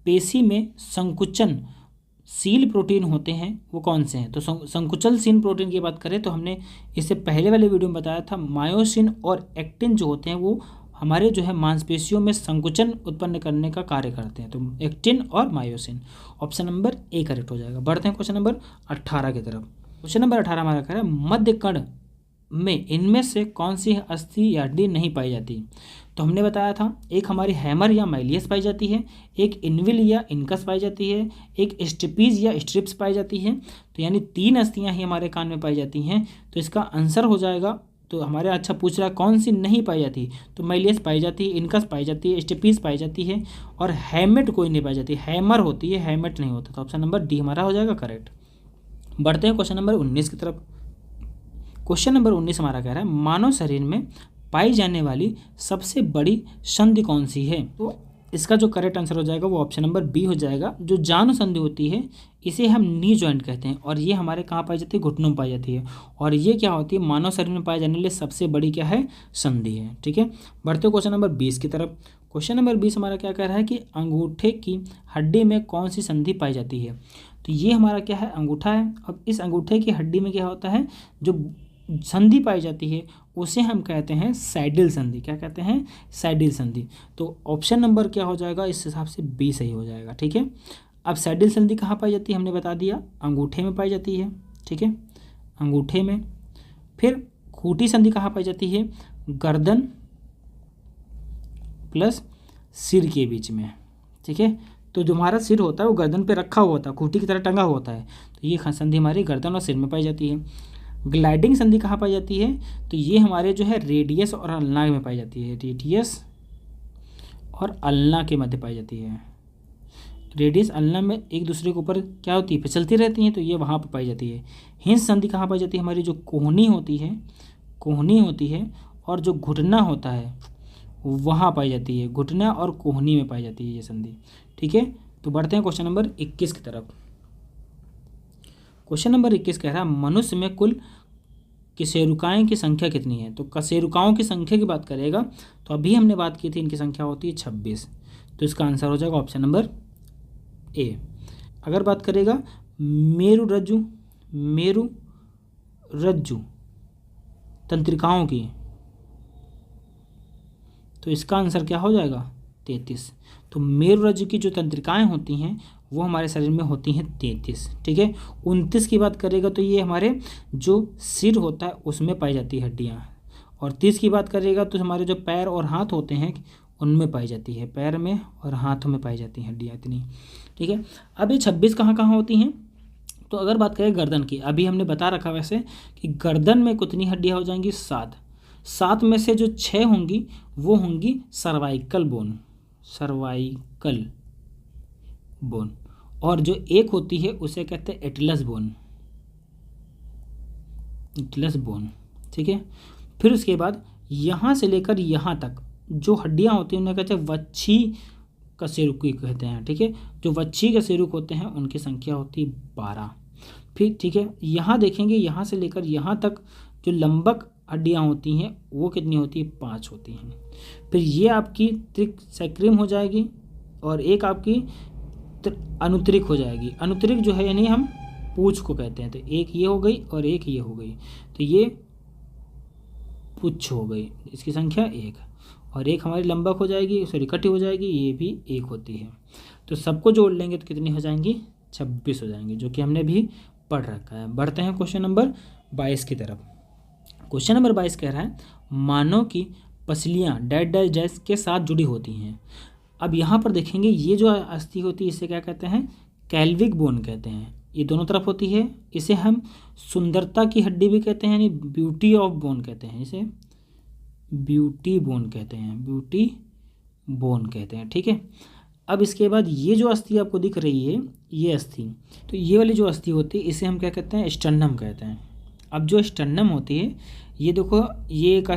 पेशी में संकुचनशील प्रोटीन होते हैं वो कौन से हैं। तो संकुचनशील प्रोटीन की बात करें तो हमने इससे पहले वाले वीडियो में बताया था, मायोसिन और एक्टिन जो होते हैं वो हमारे जो है मांसपेशियों में संकुचन उत्पन्न करने का कार्य करते हैं। तो एक्टिन और myosin, option number A correct हो जाएगा। बढ़ते हैं क्वेश्चन नंबर 18 की तरफ। क्वेश्चन नंबर 18 हमारा कह रहा है, मध्य कण में इनमें से कौन सी अस्थि या हड्डी नहीं पाई जाती। तो हमने बताया था, एक हमारी हैमर या माइलियस पाई जाती है, एक इनविल या इनकस पाई जाती है, एक स्ट्रिपीज या स्ट्रिप्स पाई जाती है। तो यानी 3 अस्थियां ही हमारे कान में पाई जाती हैं। तो इसका आंसर हो जाएगा, तो हमारे अच्छा पूछ रहा है कौन सी नहीं पाई जाती, तो माइलियस पाई जाती है, इनकस पाई जाती है, स्ट्रिपीज पाई जाती है, और हैमेट कोई नहीं पाई जाती। हैमर होती है, हैमेट नहीं होता। तो ऑप्शन नंबर डी हमारा हो जाएगा करेक्ट। बढ़ते हैं क्वेश्चन नंबर 19 की तरफ। क्वेश्चन नंबर 19 हमारा कह रहा है, मानव शरीर में पाई जाने वाली सबसे बड़ी संधि कौन सी है। तो इसका जो करेक्ट आंसर हो जाएगा वो ऑप्शन नंबर बी हो जाएगा। जो जानु संधि होती है इसे हम नी जॉइंट कहते हैं, और ये हमारे कहाँ पाई जाती है, घुटनों में पाई जाती है। और ये क्या होती है, मानव शरीर में पाए जाने वाली सबसे बड़ी क्या है, संधि है, ठीक है। बढ़ते हो क्वेश्चन नंबर 20 की तरफ। क्वेश्चन नंबर 20 हमारा क्या कह रहा है कि अंगूठे की हड्डी में कौन सी संधि पाई जाती है। तो ये हमारा क्या है, अंगूठा है। अब इस अंगूठे की हड्डी में क्या होता है, जो संधि पाई जाती है उसे हम कहते हैं सैडिल संधि। क्या कहते हैं, सैडिल संधि। तो ऑप्शन नंबर क्या हो जाएगा, इस हिसाब से बी सही हो जाएगा, ठीक है। अब सैडिल संधि कहाँ पाई जाती है, हमने बता दिया, अंगूठे में पाई जाती है, ठीक है, अंगूठे में। फिर खूंटी संधि कहाँ पाई जाती है, गर्दन प्लस सिर के बीच में, ठीक है। तो जो हमारा सिर होता है वो गर्दन पे रखा हुआ होता है, खूंटी की तरह टंगा हुआ होता है, तो ये संधि हमारी गर्दन और सिर में पाई जाती है। ग्लाइडिंग संधि कहाँ पाई जाती है, तो ये हमारे जो है रेडियस और अल्ना में पाई जाती है, रेडियस और अल्ना के मध्य पाई जाती है। रेडियस अल्ना में एक दूसरे के ऊपर क्या होती है, फिसलती रहती हैं, तो ये वहाँ पर पाई जाती है। हिंस संधि कहाँ पाई जाती है, हमारी जो कोहनी होती है, कोहनी होती है और जो घुटना होता है वहाँ पाई जाती है, घुटना और कोहनी में पाई जाती है ये संधि, ठीक है। तो बढ़ते हैं क्वेश्चन नंबर 21 की तरफ। क्वेश्चन नंबर 21 कह रहा है मनुष्य में कुल कशेरुकाएँ की संख्या कितनी है। तो कशेरुकाओं की संख्या की बात करेगा तो अभी हमने बात की थी, इनकी संख्या होती है 26, तो इसका आंसर हो जाएगा ऑप्शन नंबर ए। अगर बात करेगा मेरुरज्जु तंत्रिकाओं की, तो इसका आंसर क्या हो जाएगा 33। तो मेरुरज्जु की जो तंत्रिकाएं होती हैं वो हमारे शरीर में होती हैं 33, ठीक है। 29 की बात करेगा तो ये हमारे जो सिर होता है उसमें पाई जाती है हड्डियाँ, और 30 की बात करेगा तो हमारे जो पैर और हाथ होते हैं उनमें पाई जाती है, पैर में और हाथों में पाई जाती हैं हड्डियाँ इतनी, ठीक है। अब ये 26 कहाँ कहाँ होती हैं, तो अगर बात करें गर्दन की, अभी हमने बता रखा वैसे कि गर्दन में कितनी हड्डियाँ हो जाएंगी 7, 7 में से जो 6 होंगी वो होंगी सर्वाइकल बोन, और जो एक होती है उसे कहते हैं एटलस बोन, ठीक है। फिर उसके बाद यहाँ से लेकर यहाँ तक जो हड्डियाँ होती हैं उन्हें कहते हैं वच्छी कशेरुकी कहते हैं, ठीक है। जो वच्छी कशेरुक होते हैं उनकी संख्या होती है 12। फिर ठीक है, यहाँ देखेंगे यहाँ से लेकर यहाँ तक जो लंबक हड्डियाँ होती हैं वो कितनी होती है 5 होती हैं। फिर ये आपकी त्रिक सैक्रिम हो जाएगी और एक आपकी अनुत्रिक हो जाएगी। अनुत्रिक जो है यानी हम पूंछ को कहते हैं, तो एक ये हो गई और एक ये हो गई, तो ये पुच्छ हो गई, इसकी संख्या 1, और एक हमारी लंबक हो जाएगी, सॉरी कटी हो जाएगी, ये भी 1 होती है। तो सबको जोड़ लेंगे तो कितनी हो जाएंगी 26 हो जाएंगी, जो कि हमने भी पढ़ रखा है। बढ़ते हैं क्वेश्चन नंबर 22 की तरफ। क्वेश्चन नंबर 22 कह रहा है मानव की पसलियाँ डैश के साथ जुड़ी होती हैं। अब यहाँ पर देखेंगे ये जो अस्थि होती है इसे क्या कहते हैं, कैल्विक बोन कहते हैं। ये दोनों तरफ होती है, इसे हम सुंदरता की हड्डी भी कहते हैं, यानी ब्यूटी ऑफ बोन कहते हैं, इसे ब्यूटी बोन कहते हैं, ठीक है। अब इसके बाद ये जो अस्थि आपको दिख रही है ये अस्थि, तो ये वाली जो अस्थि होती है इसे हम क्या कहते हैं, स्टर्नम कहते हैं। अब जो स्टर्नम होती है ये देखो, ये एक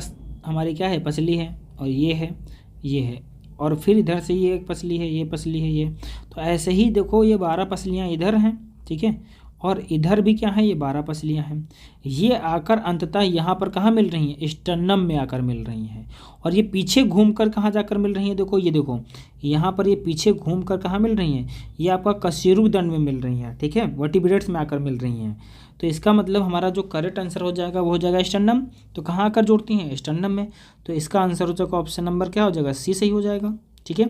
हमारी क्या है, पसली है, और ये है, और फिर इधर से ये एक पसली है, ये पसली है, ये तो ऐसे ही देखो ये 12 पसलियाँ इधर हैं, ठीक है, और इधर भी क्या है, ये 12 पसलियाँ हैं। ये आकर अंततः यहाँ पर कहाँ मिल रही हैं, स्टर्नम में आकर मिल रही हैं, और ये पीछे घूमकर कहाँ जाकर मिल रही हैं, देखो ये देखो यहाँ पर ये पीछे घूमकर कहाँ मिल रही हैं, ये आपका कशेरुकदंड में मिल रही हैं, ठीक है, वर्टिब्रेट्स में आकर मिल रही हैं। तो इसका मतलब हमारा जो करेक्ट आंसर हो जाएगा वो हो जाएगा स्टर्नम। तो कहाँ आकर जोड़ती हैं, स्टर्नम में, तो इसका आंसर हो जाएगा ऑप्शन नंबर क्या हो जाएगा, सी सही हो जाएगा, ठीक है।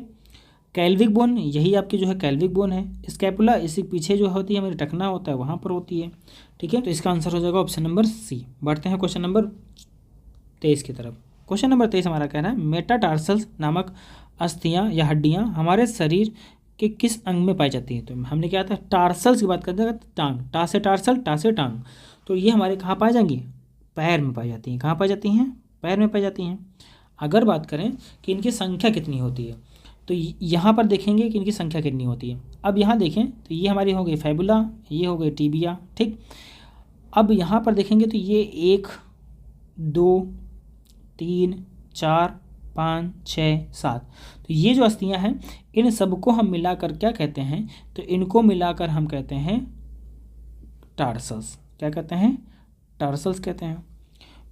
कैल्विक बोन, यही आपकी जो है कैल्विक बोन है। स्कैपुला इसी पीछे जो होती है हमारी टखना होता है वहाँ पर होती है, ठीक है। तो इसका आंसर हो जाएगा ऑप्शन नंबर सी। बढ़ते हैं क्वेश्चन नंबर 23 की तरफ। क्वेश्चन नंबर 23 हमारा कहना है मेटाटार्सल्स नामक अस्थियाँ या हड्डियाँ हमारे शरीर के किस अंग में पाई जाती हैं। तो हमने क्या था, टार्सल्स की बात करते हैं, टांग, टा से टार्सल, टा से टांग, तो ये हमारे कहाँ पाई जाएंगी, पैर में पाई जाती हैं। कहाँ पाई जाती हैं, पैर में पाई जाती हैं। अगर बात करें कि इनकी संख्या कितनी होती है, तो यहाँ पर देखेंगे कि इनकी संख्या कितनी होती है। अब यहाँ देखें तो ये हमारी हो गई फैबुला, ये हो गई टीबिया, ठीक। अब यहाँ पर देखेंगे तो ये 1 2 3 4 5 6 7, तो ये जो अस्थियाँ हैं इन सबको हम मिलाकर क्या कहते हैं, तो इनको मिलाकर हम कहते हैं टार्सल्स। क्या कहते हैं, टार्सल्स कहते हैं।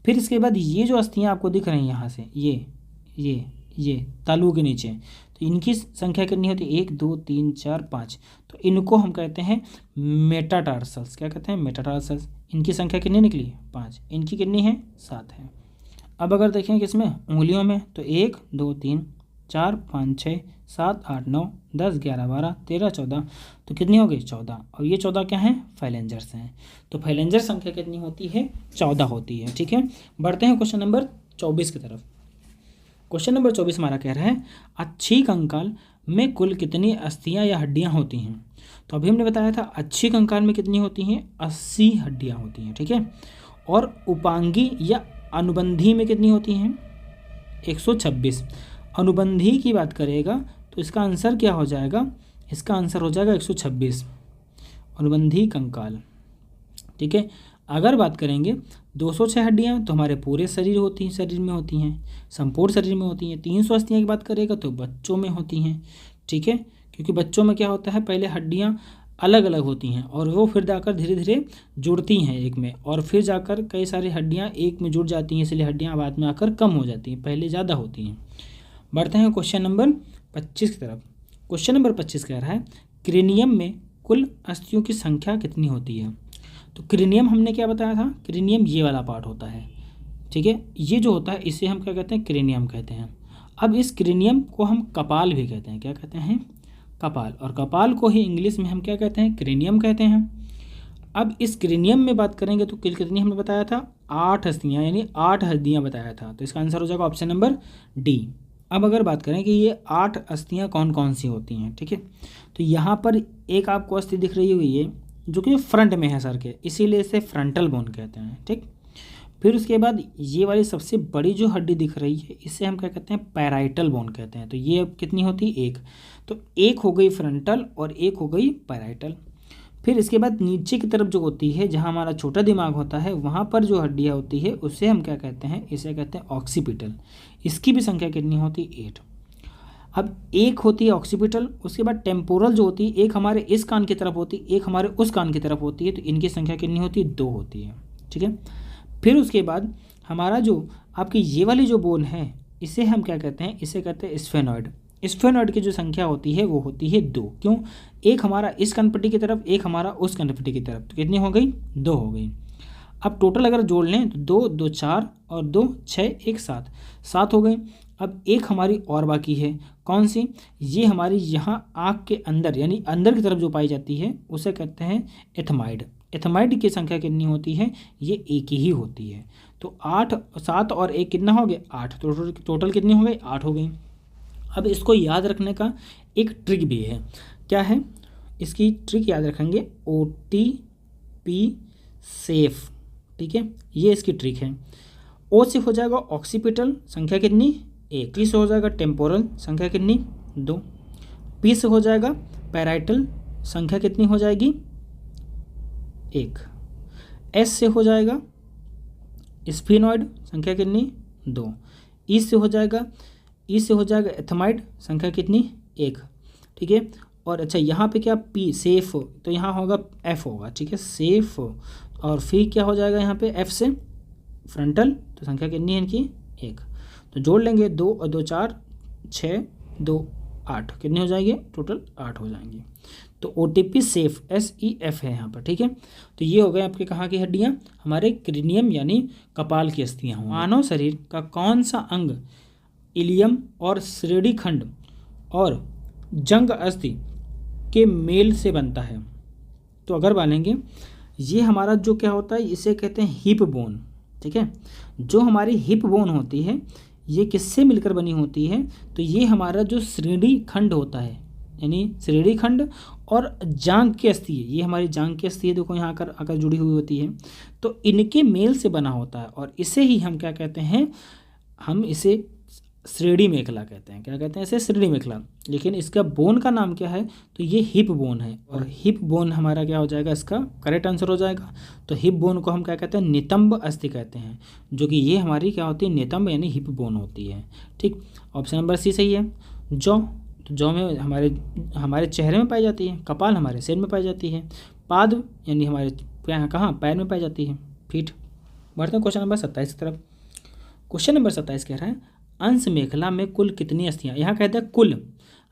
फिर इसके बाद ये जो अस्थियाँ आपको दिख रही हैं यहाँ से, ये तालू के नीचे, तो इनकी संख्या कितनी होती है, 1 2 3 4 5, तो इनको हम कहते हैं मेटाटार्सल्स। क्या कहते हैं, मेटाटार्सल्स। इनकी संख्या कितनी निकली, 5, इनकी कितनी है, 7 है। अब अगर देखें किसमें, उंगलियों में, तो 1 2 3 4 5 6 7 8 9 10 11 12 13 14, तो कितनी हो गई, 14। और ये 14 क्या हैं, फाइलेंजर्स हैं। तो फाइलेंजर संख्या कितनी होती है, 14 होती है, ठीक है। बढ़ते हैं क्वेश्चन नंबर 24 की तरफ। क्वेश्चन नंबर 24 हमारा कह रहा है अच्छी कंकाल में कुल कितनी अस्थियां या हड्डियां होती हैं। तो अभी हमने बताया था अच्छी कंकाल में कितनी होती हैं, 80 हड्डियां होती हैं, ठीक है। और उपांगी या अनुबंधी में कितनी होती हैं, 126। अनुबंधी की बात करेगा तो इसका आंसर क्या हो जाएगा, इसका आंसर हो जाएगा 126 अनुबंधी कंकाल, ठीक है। अगर बात करेंगे 206 हड्डियां तो हमारे पूरे शरीर में होती हैं, संपूर्ण शरीर में होती हैं। 300 अस्थियां की बात करेगा तो बच्चों में होती हैं, ठीक है। क्योंकि बच्चों में क्या होता है, पहले हड्डियां अलग अलग होती हैं और वो फिर जाकर धीरे धीरे जुड़ती हैं एक में, और फिर जाकर कई सारी हड्डियां एक में जुड़ जाती हैं, इसलिए हड्डियां बाद में आकर कम हो जाती हैं, पहले ज़्यादा होती हैं। बढ़ते हैं क्वेश्चन नंबर 25 की तरफ। क्वेश्चन नंबर 25 कह रहा है क्रेनियम में कुल अस्थियों की संख्या कितनी होती है। तो क्रेनियम हमने क्या बताया था, क्रेनियम ये वाला पार्ट होता है, ठीक है। ये जो होता है इसे हम क्या कहते हैं, क्रेनियम कहते हैं। अब इस क्रेनियम को हम कपाल भी कहते हैं, क्या कहते हैं, कपाल। और कपाल को ही इंग्लिश में हम क्या कहते हैं, क्रेनियम कहते हैं। अब इस क्रेनियम में बात करेंगे तो कितनी हमने बताया था, 8 अस्थियाँ, यानी 8 हड्डियाँ बताया था। तो इसका आंसर हो जाएगा ऑप्शन नंबर डी। अब अगर बात करें कि ये 8 अस्थियाँ कौन कौन सी होती हैं, ठीक है। तो यहाँ पर एक आपको अस्थि दिख रही हुई है जो कि फ्रंट में है सर के, इसीलिए इसे फ्रंटल बोन कहते हैं, ठीक। फिर उसके बाद ये वाली सबसे बड़ी जो हड्डी दिख रही है इसे हम क्या कहते हैं, पैराइटल बोन कहते हैं। तो ये अब कितनी होती है, 1। तो एक हो गई फ्रंटल और एक हो गई पैराइटल। फिर इसके बाद नीचे की तरफ जो होती है, जहाँ हमारा छोटा दिमाग होता है, वहाँ पर जो हड्डियाँ होती है उसे हम क्या कहते हैं, इसे कहते हैं ऑक्सीपिटल। इसकी भी संख्या कितनी होती है, 8। अब एक होती है ऑक्सीपिटल, उसके बाद टेम्पोरल जो होती है, एक हमारे इस कान की तरफ होती है, एक हमारे उस कान की तरफ होती है। तो इनकी संख्या कितनी होती है, 2 होती है, ठीक है। फिर उसके बाद हमारा जो आपकी ये वाली जो बोन है इसे हम क्या कहते हैं, इसे कहते हैं स्फेनॉइड। स्फेनॉइड की जो संख्या होती है वो होती है 2। क्यों, एक हमारा इस कनपट्टी की तरफ, एक हमारा उस कनपट्टी की तरफ। तो कितनी हो गई, 2 हो गई। अब टोटल अगर जोड़ लें तो 2 2 4 और 2 6 1 7 हो गई। अब एक हमारी और बाकी है, कौन सी, ये हमारी यहाँ आँख के अंदर यानी अंदर की तरफ जो पाई जाती है उसे कहते हैं एथमाइड। एथमाइड की संख्या कितनी होती है, ये 1 ही होती है। तो 8 7 और 1 कितना हो गया, 8। तो टोटल कितनी हो गई, 8 हो गई। अब इसको याद रखने का एक ट्रिक भी है, क्या है, इसकी ट्रिक याद रखेंगे, OTP सेफ, ठीक है। ये इसकी ट्रिक है। O से हो जाएगा ऑक्सीपिटल, संख्या कितनी, 1। T से हो जाएगा टेम्पोरल, संख्या कितनी, 2। P से हो जाएगा पैराइटल, संख्या कितनी हो जाएगी, 1। S से हो जाएगा स्फेनॉइड, संख्या कितनी, 2। E से हो जाएगा एथमाइड, संख्या कितनी, 1, ठीक है। और अच्छा यहाँ पे क्या, P सेफ, तो यहाँ होगा F होगा, ठीक है, सेफ। और फिर क्या हो जाएगा यहाँ पे, F से फ्रंटल, तो संख्या कितनी है इनकी, 1। तो जोड़ लेंगे 2 और 2 4 6 2 8, कितनी हो जाएगी, टोटल 8 हो जाएंगी। तो OTP सेफ SEF है यहाँ पर, ठीक है। तो ये हो गए आपके कहाँ की हड्डियाँ, हमारे क्रेनियम यानी कपाल की अस्थियाँ हों। मानव शरीर का कौन सा अंग इलियम और श्रोणि खंड और जंग अस्थि के मेल से बनता है। तो अगर बोलेंगे ये हमारा जो क्या होता है, इसे कहते हैं हिप बोन, ठीक है। जो हमारी हिप बोन होती है ये किससे मिलकर बनी होती है, तो ये हमारा जो श्रोणि खंड होता है, यानी श्रोणि खंड और जांघ की अस्थि है, ये हमारी जांघ की अस्थि है, देखो यहाँ आकर जुड़ी हुई होती है। तो इनके मेल से बना होता है और इसे ही हम क्या कहते हैं, हम इसे श्रोणि मेखला कहते हैं। क्या कहते हैं इसे, श्रोणि मेखला। लेकिन इसका बोन का नाम क्या है, तो ये हिप बोन है। और हिप बोन हमारा क्या हो जाएगा, इसका करेक्ट आंसर हो जाएगा। तो हिप बोन को हम क्या कहते हैं, नितंब अस्थि कहते हैं, जो कि ये हमारी क्या होती है, नितंब यानी हिप बोन होती है, ठीक। ऑप्शन नंबर सी सही है। जौ, तो जौ में हमारे चेहरे में पाई जाती है, कपाल हमारे सिर में पाई जाती है, पाद यानी हमारे कहाँ, पैर में पाई जाती है, फीट। बढ़ते हैं क्वेश्चन नंबर 27 की तरफ। क्वेश्चन नंबर 27 कह रहा है अंश मेखला में कुल कितनी अस्थियाँ, यहाँ कहते हैं कुल,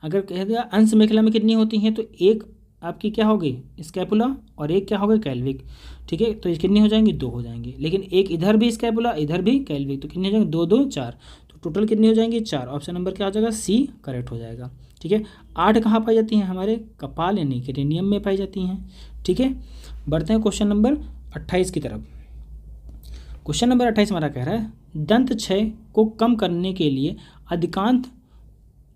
अगर कह दिया अंश मेखला में कितनी होती हैं तो एक आपकी क्या होगी, स्कैपुला, और एक क्या होगा, कैल्विक, ठीक है। तो ये कितनी हो जाएंगी, 2 हो जाएंगी। लेकिन एक इधर भी स्कैपुला, इधर भी कैल्विक, तो कितनी हो जाएंगे, 2 2 4, तो टोटल कितनी हो जाएंगी, 4। ऑप्शन नंबर क्या हो जाएगा, सी करेक्ट हो जाएगा, ठीक है। 8 कहाँ पाई जाती हैं, हमारे कपाल यानी क्रेनियम में पाई जाती हैं, ठीक है। बढ़ते हैं क्वेश्चन नंबर 28 की तरफ। क्वेश्चन नंबर 28 हमारा कह रहा है दंत क्षय को कम करने के लिए अधिकांश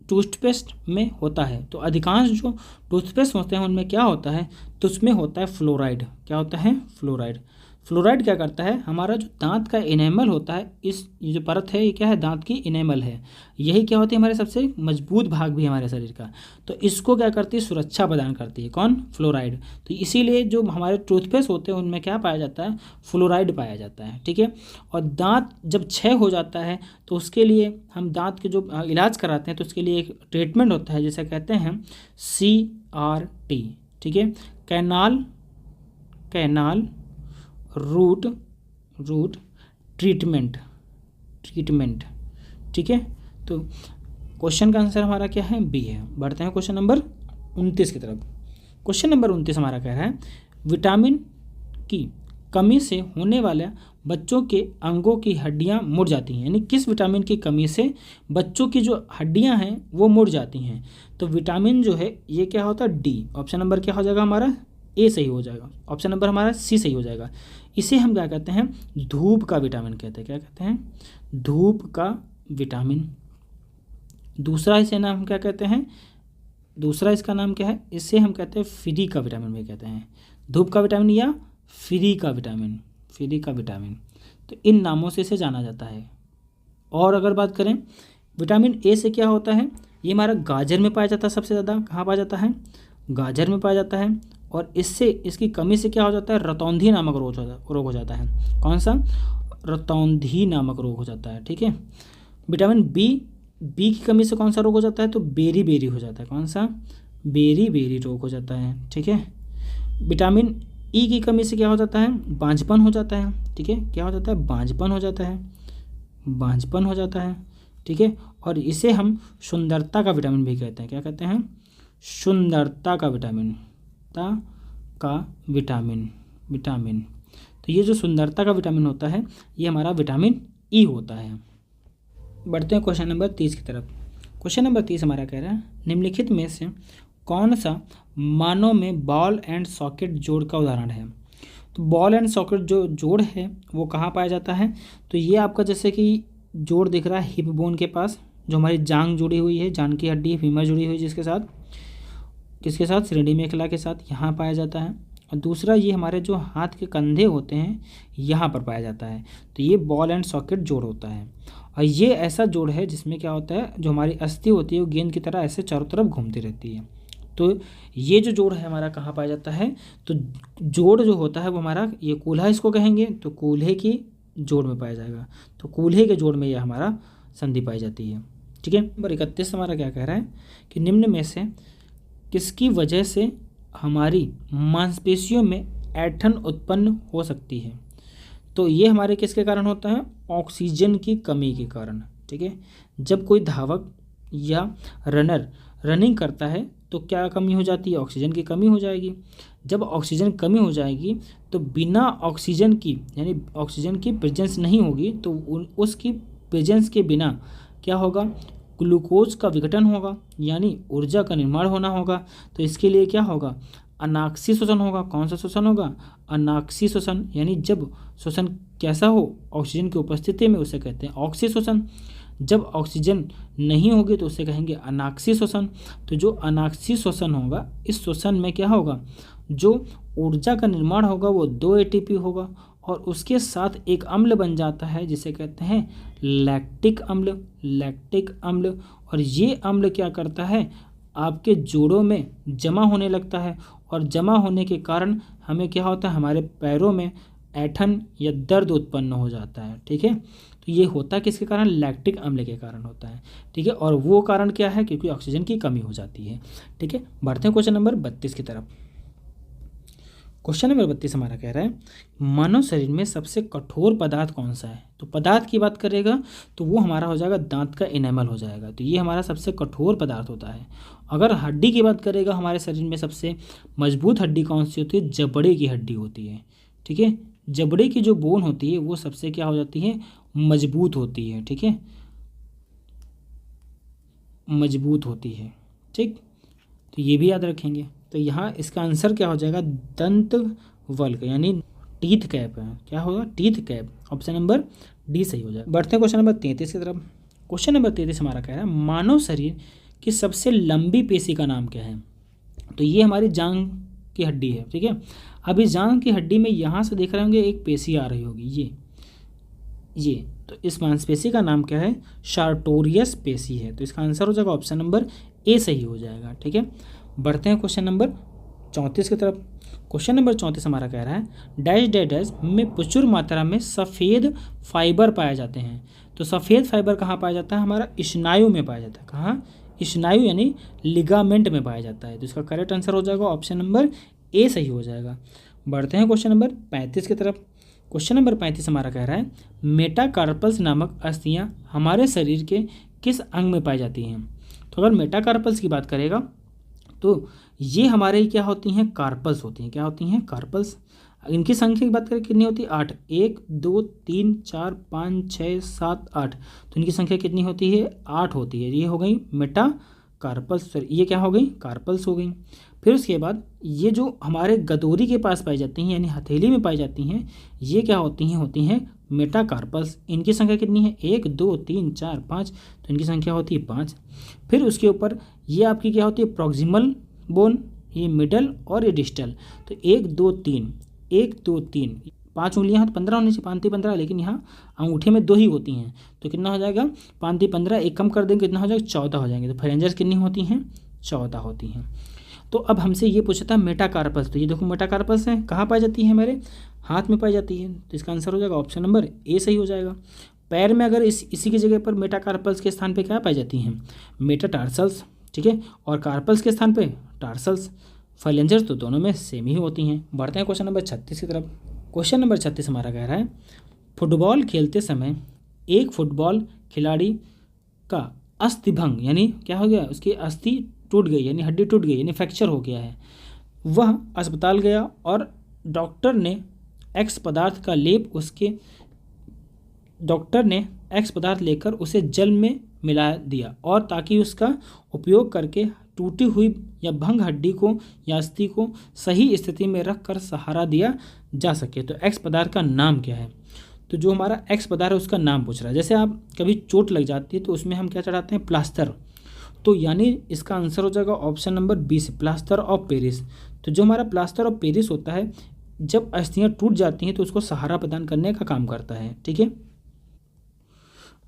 टूथपेस्ट में होता है। तो अधिकांश जो टूथपेस्ट होते हैं उनमें क्या होता है, तो उसमें होता है फ्लोराइड। क्या होता है, फ्लोराइड। फ्लोराइड क्या करता है, हमारा जो दांत का इनेमल होता है, ये जो परत है ये क्या है, दांत की इनेमल है। यही क्या होती है, हमारे सबसे मजबूत भाग भी है हमारे शरीर का। तो इसको क्या करती है, सुरक्षा प्रदान करती है। कौन, फ्लोराइड। तो इसीलिए जो हमारे टूथपेस्ट होते हैं उनमें क्या पाया जाता है, फ्लोराइड पाया जाता है। ठीक है। और दांत जब क्षय हो जाता है तो उसके लिए हम दांत के जो इलाज कराते हैं तो उसके लिए एक ट्रीटमेंट होता है जिसे कहते हैं CRT। ठीक है, कैनाल रूट ट्रीटमेंट। ठीक है। तो क्वेश्चन का आंसर हमारा क्या है, बी है। बढ़ते हैं क्वेश्चन नंबर 29 की तरफ। क्वेश्चन नंबर 29 हमारा कह रहा है विटामिन की कमी से होने वाले बच्चों के अंगों की हड्डियां मुड़ जाती हैं। यानी किस विटामिन की कमी से बच्चों की जो हड्डियां हैं वो मुड़ जाती हैं। तो विटामिन जो है ये क्या होता है, डी। ऑप्शन नंबर क्या हो जाएगा हमारा, ए सही हो जाएगा। ऑप्शन नंबर हमारा सी सही हो जाएगा। इसे हम क्या कहते हैं, धूप का विटामिन कहते हैं। क्या कहते हैं, धूप का विटामिन। दूसरा इसे नाम हम क्या कहते हैं, दूसरा इसका नाम क्या है, इसे हम कहते हैं फ्री का विटामिन भी कहते हैं। धूप का विटामिन या फ्री का विटामिन, फ्री का विटामिन। तो इन नामों से इसे जाना जाता है। और अगर बात करें विटामिन ए से क्या होता है, ये हमारा गाजर में पाया जाता है। सबसे ज़्यादा कहाँ पाया जाता है, गाजर में पाया जाता है। और इससे इसकी कमी से क्या हो जाता है, रतौंधी नामक रोग हो जाता है। कौन सा, रतौंधी नामक रोग हो जाता है। ठीक है। विटामिन बी की कमी से कौन सा रोग हो जाता है, तो बेरी हो जाता है। कौन सा, बेरी रोग हो जाता है। ठीक है। विटामिन ई की कमी से क्या हो जाता है, बांझपन हो जाता है। ठीक है, क्या हो जाता है, बांझपन हो जाता है, बांझपन हो जाता है। ठीक है। और इसे हम सुंदरता का विटामिन भी कहते हैं। क्या कहते हैं, सुंदरता का विटामिन, विटामिन। तो ये जो सुंदरता का विटामिन होता है ये हमारा विटामिन ई होता है। बढ़ते हैं क्वेश्चन नंबर 30 की तरफ। क्वेश्चन नंबर 30 हमारा कह रहा है निम्नलिखित में से कौन सा मानव में बॉल एंड सॉकेट जोड़ का उदाहरण है। तो बॉल एंड सॉकेट जो जोड़ है वो कहाँ पाया जाता है, तो ये आपका जैसे कि जोड़ दिख रहा है हिप बोन के पास, जो हमारी जांग जुड़ी हुई है, जांग की हड्डी फीमर जुड़ी हुई है, जिसके साथ किसके साथ, श्रेणी मेखला के साथ, यहाँ पाया जाता है। और दूसरा ये हमारे जो हाथ के कंधे होते हैं यहाँ पर पाया जाता है। तो ये बॉल एंड सॉकेट जोड़ होता है। और ये ऐसा जोड़ है जिसमें क्या होता है, जो हमारी अस्थि होती है वो गेंद की तरह ऐसे चारों तरफ घूमती रहती है। तो ये जो जोड़ है हमारा कहाँ पाया जाता है, तो जोड़ जो होता है वो हमारा, ये कूल्हा इसको कहेंगे, तो कूल्हे की जोड़ में पाया जाएगा। तो कूल्हे के जोड़ में यह हमारा संधि पाई जाती है। ठीक है। नंबर 31 हमारा क्या कह रहा है कि निम्न में से किसकी वजह से हमारी मांसपेशियों में ऐंठन उत्पन्न हो सकती है। तो ये हमारे किसके कारण होता है, ऑक्सीजन की कमी के कारण। ठीक है। जब कोई धावक या रनर रनिंग करता है तो क्या कमी हो जाती है, ऑक्सीजन की कमी हो जाएगी। जब ऑक्सीजन कमी हो जाएगी तो बिना ऑक्सीजन की, यानी ऑक्सीजन की प्रेजेंस नहीं होगी, तो उसकी प्रेजेंस के बिना क्या होगा, ग्लूकोज का विघटन होगा, यानी ऊर्जा का निर्माण होना होगा। तो इसके लिए क्या होगा, अनाक्सी शोषण होगा। कौन सा शोषण होगा, अनाक्सी शोषण। यानी जब शोषण कैसा हो, ऑक्सीजन की उपस्थिति में, उसे कहते हैं ऑक्सी शोषण। जब ऑक्सीजन नहीं होगी तो उसे कहेंगे अनाक्सी शोषण। तो जो अनाक्सी शोषण होगा, इस शोषण में क्या होगा, जो ऊर्जा का निर्माण होगा वो 2 ATP होगा, और उसके साथ एक अम्ल बन जाता है जिसे कहते हैं लैक्टिक अम्ल, लैक्टिक अम्ल। और ये अम्ल क्या करता है, आपके जोड़ों में जमा होने लगता है, और जमा होने के कारण हमें क्या होता है, हमारे पैरों में ऐंठन या दर्द उत्पन्न हो जाता है। ठीक है। तो ये होता है किसके कारण, लैक्टिक अम्ल के कारण होता है। ठीक है। और वो कारण क्या है, क्योंकि ऑक्सीजन की कमी हो जाती है। ठीक है। बढ़ते हैं क्वेश्चन नंबर 32 की तरफ। क्वेश्चन नंबर 32 हमारा कह रहा है मानव शरीर में सबसे कठोर पदार्थ कौन सा है। तो पदार्थ की बात करेगा तो वो हमारा हो जाएगा दांत का इनेमल हो जाएगा। तो ये हमारा सबसे कठोर पदार्थ होता है। अगर हड्डी की बात करेगा, हमारे शरीर में सबसे मजबूत हड्डी कौन सी होती है, जबड़े की हड्डी होती है। ठीक है। जबड़े की जो बोन होती है वो सबसे क्या हो जाती है, मजबूत होती है। ठीक है, मजबूत होती है। ठीक, तो ये भी याद रखेंगे। तो यहाँ इसका आंसर क्या हो जाएगा, दंत वल्क, यानी टीथ कैप है। क्या होगा? Teeth cap. Option number D सही हो जाएगा। बढ़ते हैं क्वेश्चन नंबर 33 की तरफ। क्वेश्चन नंबर 33 हमारा कह रहा है मानव शरीर की सबसे लंबी पेशी का नाम क्या है? तो ये हमारी जांघ की हड्डी है, ठीक है। अब इस जांघ की हड्डी में यहाँ से देख रहे होंगे एक पेशी आ रही होगी, ये तो इस मांसपेशी का नाम क्या है? सार्टोरियस पेशी है। तो इसका आंसर हो जाएगा ऑप्शन नंबर ए सही हो जाएगा, ठीक है। बढ़ते हैं क्वेश्चन नंबर 34 की तरफ। क्वेश्चन नंबर 34 हमारा कह रहा है डैश डैश डैश में प्रचुर मात्रा में सफ़ेद फाइबर पाए जाते हैं। तो सफ़ेद फाइबर कहाँ पाया जाता है? हमारा स्नायु में पाया जाता है। कहाँ? स्नायु यानी लिगामेंट में पाया जाता है। तो इसका करेक्ट आंसर हो जाएगा ऑप्शन नंबर ए सही हो जाएगा। बढ़ते हैं क्वेश्चन नंबर 35 की तरफ। क्वेश्चन नंबर 35 हमारा कह रहा है मेटाकार्पल्स नामक अस्थियां हमारे शरीर के किस अंग में पाई जाती हैं? तो अगर मेटाकार्पल्स की बात करेगा तो ये हमारे क्या होती हैं? कार्पल्स होती हैं। क्या होती हैं? कार्पल्स। इनकी संख्या की बात करें कितनी होती है? 8। 1 2 3 4 5 6 7 8। तो इनकी संख्या कितनी होती है? 8 होती है। ये हो गई मेटाकार्पल्स, ये क्या हो गई? कार्पल्स हो गई। फिर उसके बाद ये जो हमारे गदोरी के पास पाई जाती हैं यानी हथेली में पाई जाती हैं, ये क्या होती हैं? होती हैं मेटाकार्पल्स। इनकी संख्या कितनी है? 1 2 3 4 5। तो इनकी संख्या होती है 5। फिर उसके ऊपर ये आपकी क्या होती है? प्रॉक्सिमल बोन, ये मिडल और ये डिस्टल। तो 1 2 3 1 2 3 5 उंगलियाँ तो 15 होनी चाहिए, 5 15, लेकिन यहाँ अंगूठे में 2 ही होती हैं। तो कितना हो जाएगा? 5 15, एक कम कर देंगे कितना हो जाएगा? 14 हो जाएंगे। तो फेरेंजर्स कितनी होती हैं? 14 होती हैं। तो अब हमसे ये पूछा था मेटाकार्पल्स। तो ये देखो मेटाकार्पल्स हैं, कहाँ पाई जाती है? हमारे हाथ में पाई जाती है। तो इसका आंसर हो जाएगा ऑप्शन नंबर ए सही हो जाएगा। पैर में अगर इसी की जगह पर मेटाकार्पल्स के स्थान पे क्या पाई जाती हैं? मेटाटार्सल्स, ठीक है। और कार्पल्स के स्थान पे टार्सल्स। फाइलेंजर्स तो दोनों में सेम ही होती हैं। बढ़ते हैं क्वेश्चन नंबर 36 की तरफ। क्वेश्चन नंबर 36 हमारा कह रहा है फुटबॉल खेलते समय एक फुटबॉल खिलाड़ी का अस्थिभंग यानी क्या हो गया? उसकी अस्थि टूट गई यानी हड्डी टूट गई यानी फ्रैक्चर हो गया है। वह अस्पताल गया और डॉक्टर ने एक्स पदार्थ लेकर उसे जल में मिला दिया और ताकि उसका उपयोग करके टूटी हुई या भंग हड्डी को या अस्थि को सही स्थिति में रख कर सहारा दिया जा सके। तो एक्स पदार्थ का नाम क्या है? तो जो हमारा एक्स पदार्थ है उसका नाम पूछ रहा है। जैसे आप कभी चोट लग जाती है तो उसमें हम क्या चढ़ाते हैं? प्लास्टर। तो यानी इसका आंसर हो जाएगा ऑप्शन नंबर बी से, प्लास्टर ऑफ पेरिस। तो जो हमारा प्लास्टर ऑफ पेरिस होता है, जब अस्थियाँ टूट जाती हैं तो उसको सहारा प्रदान करने का काम करता है, ठीक है।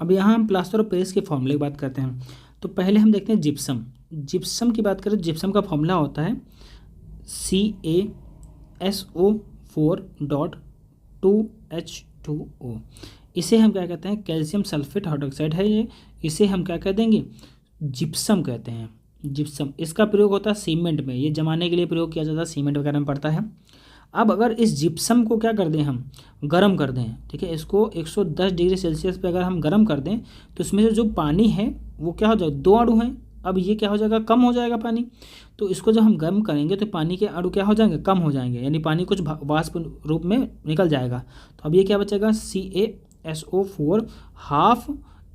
अब यहाँ हम प्लास्टर ऑफ पेरिस के फॉर्मूले की बात करते हैं। तो पहले हम देखते हैं जिप्सम। जिप्सम की बात करें, जिप्सम का फॉर्मूला होता है CaSO4.2H2O। इसे हम क्या कहते हैं? कैल्शियम सल्फेट हाइड्रोक्साइड है ये, इसे हम क्या कह देंगे? जिप्सम कहते हैं। जिप्सम इसका प्रयोग होता है सीमेंट में, ये जमाने के लिए प्रयोग किया जाता है, सीमेंट वगैरह में पड़ता है। अब अगर इस जिप्सम को क्या कर दें? हम गर्म कर दें, ठीक है। इसको 110 डिग्री सेल्सियस पे अगर हम गर्म कर दें तो इसमें से जो पानी है वो क्या हो जाएगा? 2 अणु हैं। अब ये क्या हो जाएगा? कम हो जाएगा पानी। तो इसको जब हम गर्म करेंगे तो पानी के अणु क्या हो जाएंगे? कम हो जाएंगे, यानी पानी कुछ वाष्प रूप में निकल जाएगा। तो अब ये क्या बचेगा? CaSO4 half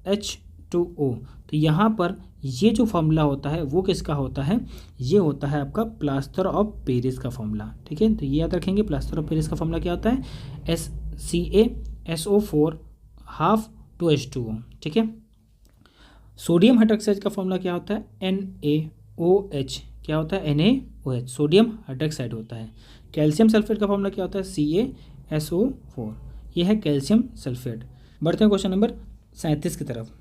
H2O। तो यहाँ पर ये जो फॉर्मूला होता है वो किसका होता है? ये होता है आपका प्लास्टर ऑफ पेरिस का फॉर्मूला, ठीक है। तो ये याद रखेंगे, प्लास्टर ऑफ पेरिस का फॉर्मूला क्या होता है? CaSO4 हाफ 2H2O, ठीक है। सोडियम हाइड्रोक्साइड का फॉर्मूला क्या होता है? NaOH। क्या होता है? NaOH, सोडियम हाइड्रोक्साइड होता है। कैल्शियम सल्फेट का फॉर्मूला क्या होता है? CaSO4। ये है कैल्शियम सल्फेट। बढ़ते हैं क्वेश्चन नंबर 37 की तरफ।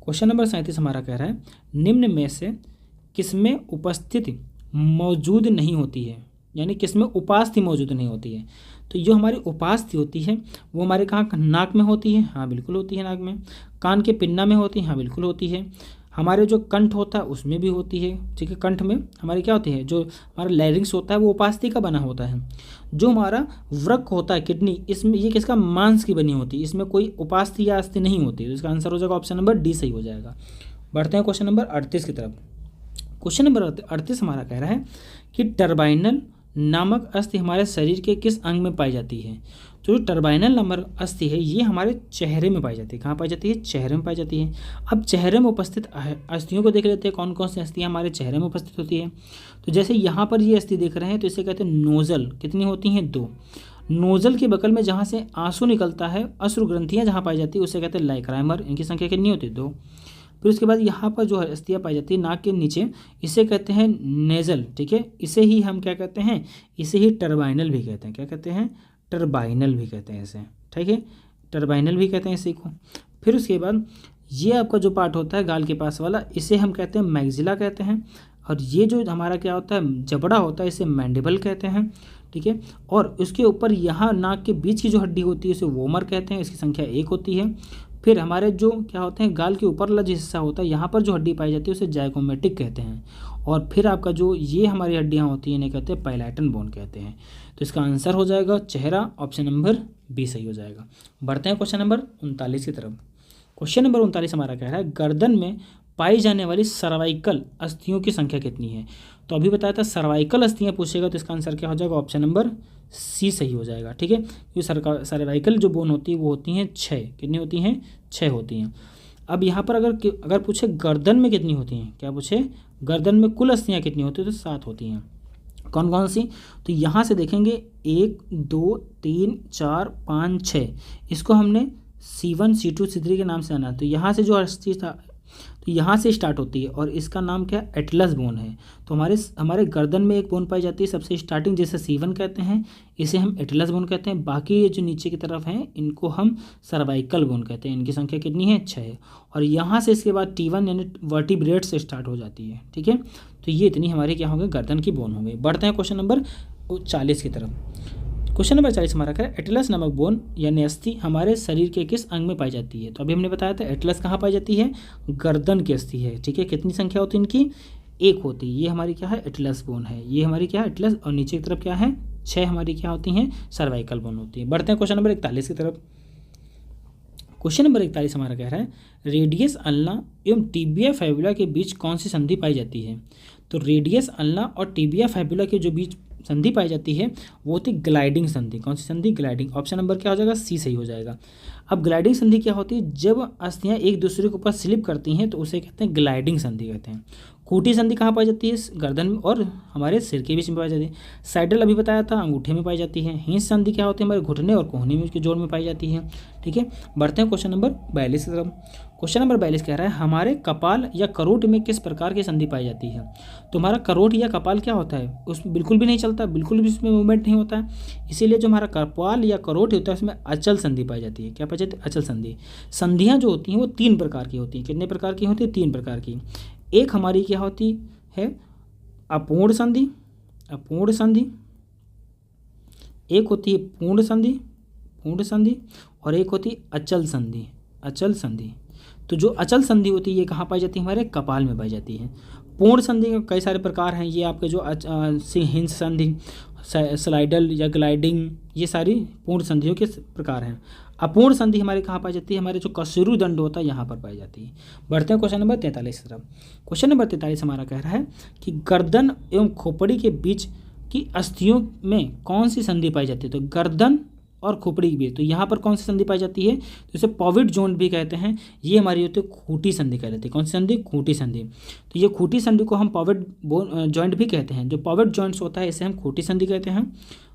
क्वेश्चन नंबर 37 हमारा कह रहा है निम्न में से किसमें उपस्थिति मौजूद नहीं होती है, यानी किसमें उपास्थि मौजूद नहीं होती है। तो जो हमारी उपास्थि होती है वो हमारे कहाँ? नाक में होती है, हाँ बिल्कुल होती है नाक में। कान के पिन्ना में होती है, हाँ बिल्कुल होती है। हमारे जो कंठ होता है उसमें भी होती है, ठीक है। कंठ में हमारी क्या होती है? जो हमारा लैरिंक्स होता है वो उपास्थि का बना होता है। जो हमारा वृक्क होता है, किडनी, इसमें ये किसका? मांस की बनी होती है, इसमें कोई उपास्थि या अस्थि नहीं होती। तो इसका आंसर हो जाएगा ऑप्शन नंबर डी सही हो जाएगा। बढ़ते हैं क्वेश्चन नंबर 38 की तरफ। क्वेश्चन नंबर 38 हमारा कह रहा है कि टर्बाइनल नामक अस्थि हमारे शरीर के किस अंग में पाई जाती है? तो जो टर्बाइनल नामक अस्थि है ये हमारे चेहरे में पाई जाती है। कहाँ पाई जाती है? चेहरे में पाई जाती है। अब चेहरे में उपस्थित अस्थियों को देख लेते हैं, कौन कौन सी अस्थियाँ हमारे चेहरे में उपस्थित होती है। तो जैसे यहाँ पर ये अस्थि देख रहे हैं तो इसे कहते हैं नोजल। कितनी होती हैं? 2। नोजल के बगल में जहाँ से आंसू निकलता है, अश्रु ग्रंथियाँ जहाँ पाई जाती है उसे कहते हैं लाइक्राइमर। इनकी संख्या कितनी होती है? 2। फिर उसके बाद यहाँ पर जो अस्थियाँ पाई जाती है नाक के नीचे, इसे कहते हैं नेजल। ठीक है, इसे ही हम क्या कहते हैं? इसे ही टर्बाइनल भी कहते हैं। क्या कहते हैं? टर्बाइनल भी कहते हैं इसे। ठीक है, टर्बाइनल भी कहते हैं इसी को। फिर उसके बाद ये आपका जो पार्ट होता है गाल के पास वाला, इसे हम कहते हैं मैग्जिला कहते हैं। और ये जो हमारा क्या होता है, जबड़ा होता है, इसे मैंडिबल कहते हैं। ठीक है, और उसके ऊपर यहाँ नाक के बीच की जो हड्डी होती है उसे वोमर कहते हैं। इसकी संख्या 1 होती है। फिर हमारे जो क्या होते हैं, गाल के ऊपर वाला जो हिस्सा होता है, यहाँ पर जो हड्डी पाई जाती है उसे जाइगोमेटिक कहते हैं। और फिर आपका जो ये हमारी हड्डियाँ होती हैं इन्हें कहते हैं पैलेटन बोन कहते हैं। तो इसका आंसर हो जाएगा चेहरा, ऑप्शन नंबर बी सही हो जाएगा। बढ़ते हैं क्वेश्चन नंबर 39 की तरफ। क्वेश्चन नंबर 39 हमारा कह रहा है गर्दन में पाई जाने वाली सर्वाइकल अस्थियों की संख्या कितनी है? तो अभी बताया था सर्वाइकल अस्थियाँ पूछेगा, तो इसका आंसर क्या हो जाएगा? ऑप्शन नंबर सी सही हो जाएगा। ठीक है, क्योंकि सर्वाइकल जो बोन होती है वो होती हैं 6। कितनी होती हैं? 6 होती हैं। अब यहाँ पर अगर पूछे गर्दन में कितनी होती हैं, क्या पूछे? गर्दन में कुल अस्थियाँ कितनी होती है? तो 7 होती हैं। कौन कौन सी? तो यहाँ से देखेंगे 1 2 3 4 5 6, इसको हमने C1 C2 C3 के नाम से आना। तो यहाँ से जो अस्थि था तो यहाँ से स्टार्ट होती है और इसका नाम क्या? एटलस बोन है। तो हमारे गर्दन में एक बोन पाई जाती है सबसे स्टार्टिंग, जिसे C1 कहते हैं, इसे हम एटलस बोन कहते हैं। बाकी ये जो नीचे की तरफ हैं इनको हम सर्वाइकल बोन कहते हैं। इनकी संख्या कितनी है? 6 है। और यहाँ से इसके बाद T1 यानी वर्टिब्रेट से स्टार्ट हो जाती है। ठीक है, तो ये इतनी हमारी क्या होंगे? गर्दन की बोन होंगी। बढ़ते हैं क्वेश्चन नंबर 40 की तरफ। क्वेश्चन नंबर 40 हमारा क्या है? एटलस नामक बोन यानी अस्थि हमारे शरीर के किस अंग में पाई जाती है? तो अभी हमने बताया था एटलस कहाँ पाई जाती है? गर्दन की अस्थि है। ठीक है, कितनी संख्या होती है इनकी? 1 होती है। ये हमारी क्या है? एटलस बोन है। ये हमारी क्या है? एटलस। और नीचे की तरफ क्या है? 6 हमारी क्या होती हैं? सर्वाइकल बोन होती है। बढ़ते हैं क्वेश्चन नंबर 41 की तरफ। क्वेश्चन नंबर 41 हमारा कह रहा है रेडियस अल्ना एवं टिबिया फैबुला के बीच कौन सी संधि पाई जाती है? तो रेडियस अल्ना और टिबिया फैबुला के जो बीच संधि पाई जाती है वो होती ग्लाइडिंग संधि। कौन सी संधि? ग्लाइडिंग। ऑप्शन नंबर क्या हो जाएगा? सी सही हो जाएगा। अब ग्लाइडिंग संधि क्या होती है? जब अस्थियाँ एक दूसरे के ऊपर स्लिप करती हैं तो उसे कहते हैं ग्लाइडिंग संधि कहते हैं। खूंटी संधि कहाँ पाई जाती है? गर्दन में और हमारे सिर के बीच में पाई जाती है। सैडल अभी बताया था अंगूठे में पाई जाती है। हिंस संधि क्या होती है? हमारे घुटने और कोहनी में के जोड़ में पाई जाती है। ठीक है, बढ़ते हैं क्वेश्चन नंबर 42 की तरफ। क्वेश्चन नंबर 42 कह रहा है हमारे कपाल या करोट में किस प्रकार की संधि पाई जाती है? तो हमारा करोट या कपाल क्या होता है? उसमें बिल्कुल भी नहीं चलता, बिल्कुल भी उसमें मूवमेंट नहीं होता है। इसीलिए जो हमारा कपाल या करोट होता है उसमें अचल संधि पाई जाती है। क्या पाई जाती है? अचल संधि। संधियाँ जो होती हैं वो 3 प्रकार की होती हैं। कितने प्रकार की होती है? 3 प्रकार की। एक हमारी क्या होती है? अपूर्ण संधि। अपूर्ण संधि। एक होती है पूर्ण संधि, पूर्ण संधि। और एक होती है अचल संधि, अचल संधि। तो जो अचल संधि होती है ये कहाँ पाई जाती है? हमारे कपाल में पाई जाती है। पूर्ण संधि के कई सारे प्रकार हैं। ये आपके जो हिंस संधि, स्लाइडल या ग्लाइडिंग, ये सारी पूर्ण संधियों के प्रकार हैं। अपूर्ण संधि हमारे कहाँ पाई जाती है? हमारे जो कशेरू दंड होता है यहाँ पर पाई जाती है। बढ़ते हैं क्वेश्चन नंबर 43 की तरफ। क्वेश्चन नंबर 43 हमारा कह रहा है कि गर्दन एवं खोपड़ी के बीच की अस्थियों में कौन सी संधि पाई जाती है? तो गर्दन और खोपड़ी भी। तो यहाँ पर कौन सी संधि पाई जाती है? तो इसे पॉविट जॉइंट भी कहते हैं। ये हमारी होती है खूंटी संधि कहलाती है। कौन सी संधि? खूंटी संधि। तो ये खूंटी संधि को हम पॉविट जॉइंट भी कहते हैं। जो पॉविट जॉइंट्स होता है इसे हम खूंटी संधि कहते हैं।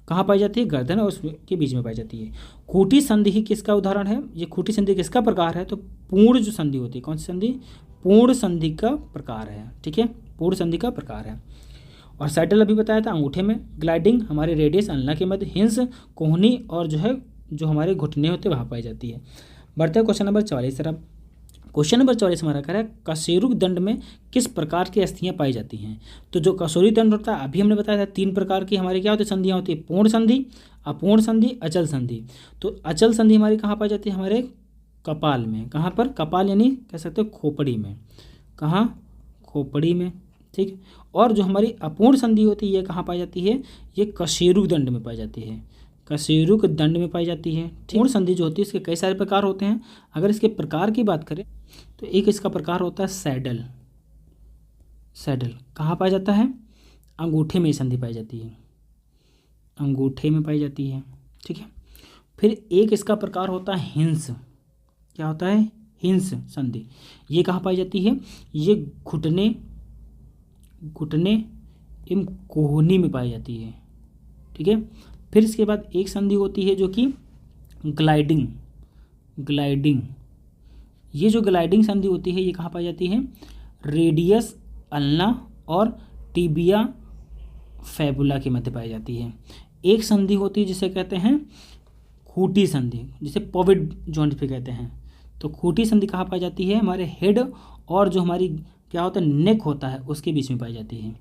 कहाँ पाई जाती है? गर्दन और उसके बीच में पाई जाती है। खूंटी संधि ही किसका उदाहरण है? ये खूंटी संधि किसका प्रकार है? तो पूर्ण जो संधि होती है। कौन सी संधि? पूर्ण संधि का प्रकार है। ठीक है, पूर्ण संधि का प्रकार है। और सैडल अभी बताया था अंगूठे में। ग्लाइडिंग हमारे रेडियस अल्ना के मध्य। हिंस कोहनी और जो हमारे घुटने होते हैं वहाँ पाई जाती है। बढ़ते हैं क्वेश्चन नंबर 44 तरफ। क्वेश्चन नंबर 44 हमारा कह रहा है कशेरुक दंड में किस प्रकार की अस्थियाँ पाई जाती हैं? तो जो कशेरुक दंड होता है अभी हमने बताया था 3 प्रकार की हमारी क्या होती है? संधियाँ होती है। पूर्ण संधि, अपूर्ण संधि, अचल संधि। तो अचल संधि हमारी कहाँ पाई जाती है? हमारे कपाल में। कहाँ पर? कपाल यानी कह सकते हो खोपड़ी में। कहाँ? खोपड़ी में। ठीक। और जो हमारी अपूर्ण संधि होती है ये कहाँ पाई जाती है? ये कशेरुक दंड में पाई जाती है। कशेरुक दंड में पाई जाती है। पूर्ण संधि जो होती है इसके कई सारे प्रकार होते हैं। अगर इसके प्रकार की बात करें तो एक इसका प्रकार होता है सैडल। सैडल कहाँ पाया जाता है? अंगूठे में संधि पाई जाती है। अंगूठे में पाई जाती है। ठीक है। फिर एक इसका प्रकार होता है हिंस। क्या होता है? हिंस संधि। ये कहाँ पाई जाती है? ये घुटने एवं कोहनी में पाई जाती है। ठीक है। फिर इसके बाद एक संधि होती है जो कि ग्लाइडिंग। ये जो ग्लाइडिंग संधि होती है ये कहाँ पाई जाती है? रेडियस अल्ना और टिबिया फैबुला के मध्य पाई जाती है। एक संधि होती है जिसे कहते हैं खूंटी संधि, जिसे पॉविट जॉइंट पे कहते हैं। तो खूंटी संधि कहाँ पाई जाती है? हमारे हेड और जो हमारी क्या होता है नेक होता है उसके बीच में पाई जाती है।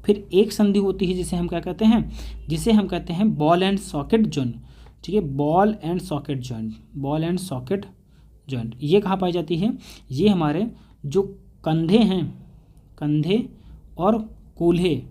फिर एक संधि होती है जिसे हम क्या कहते हैं? जिसे हम कहते हैं बॉल एंड सॉकेट जॉइंट। ठीक है, बॉल एंड सॉकेट जॉइंट ये कहाँ पाई जाती है? ये हमारे जो कंधे हैं, कंधे और कूल्हे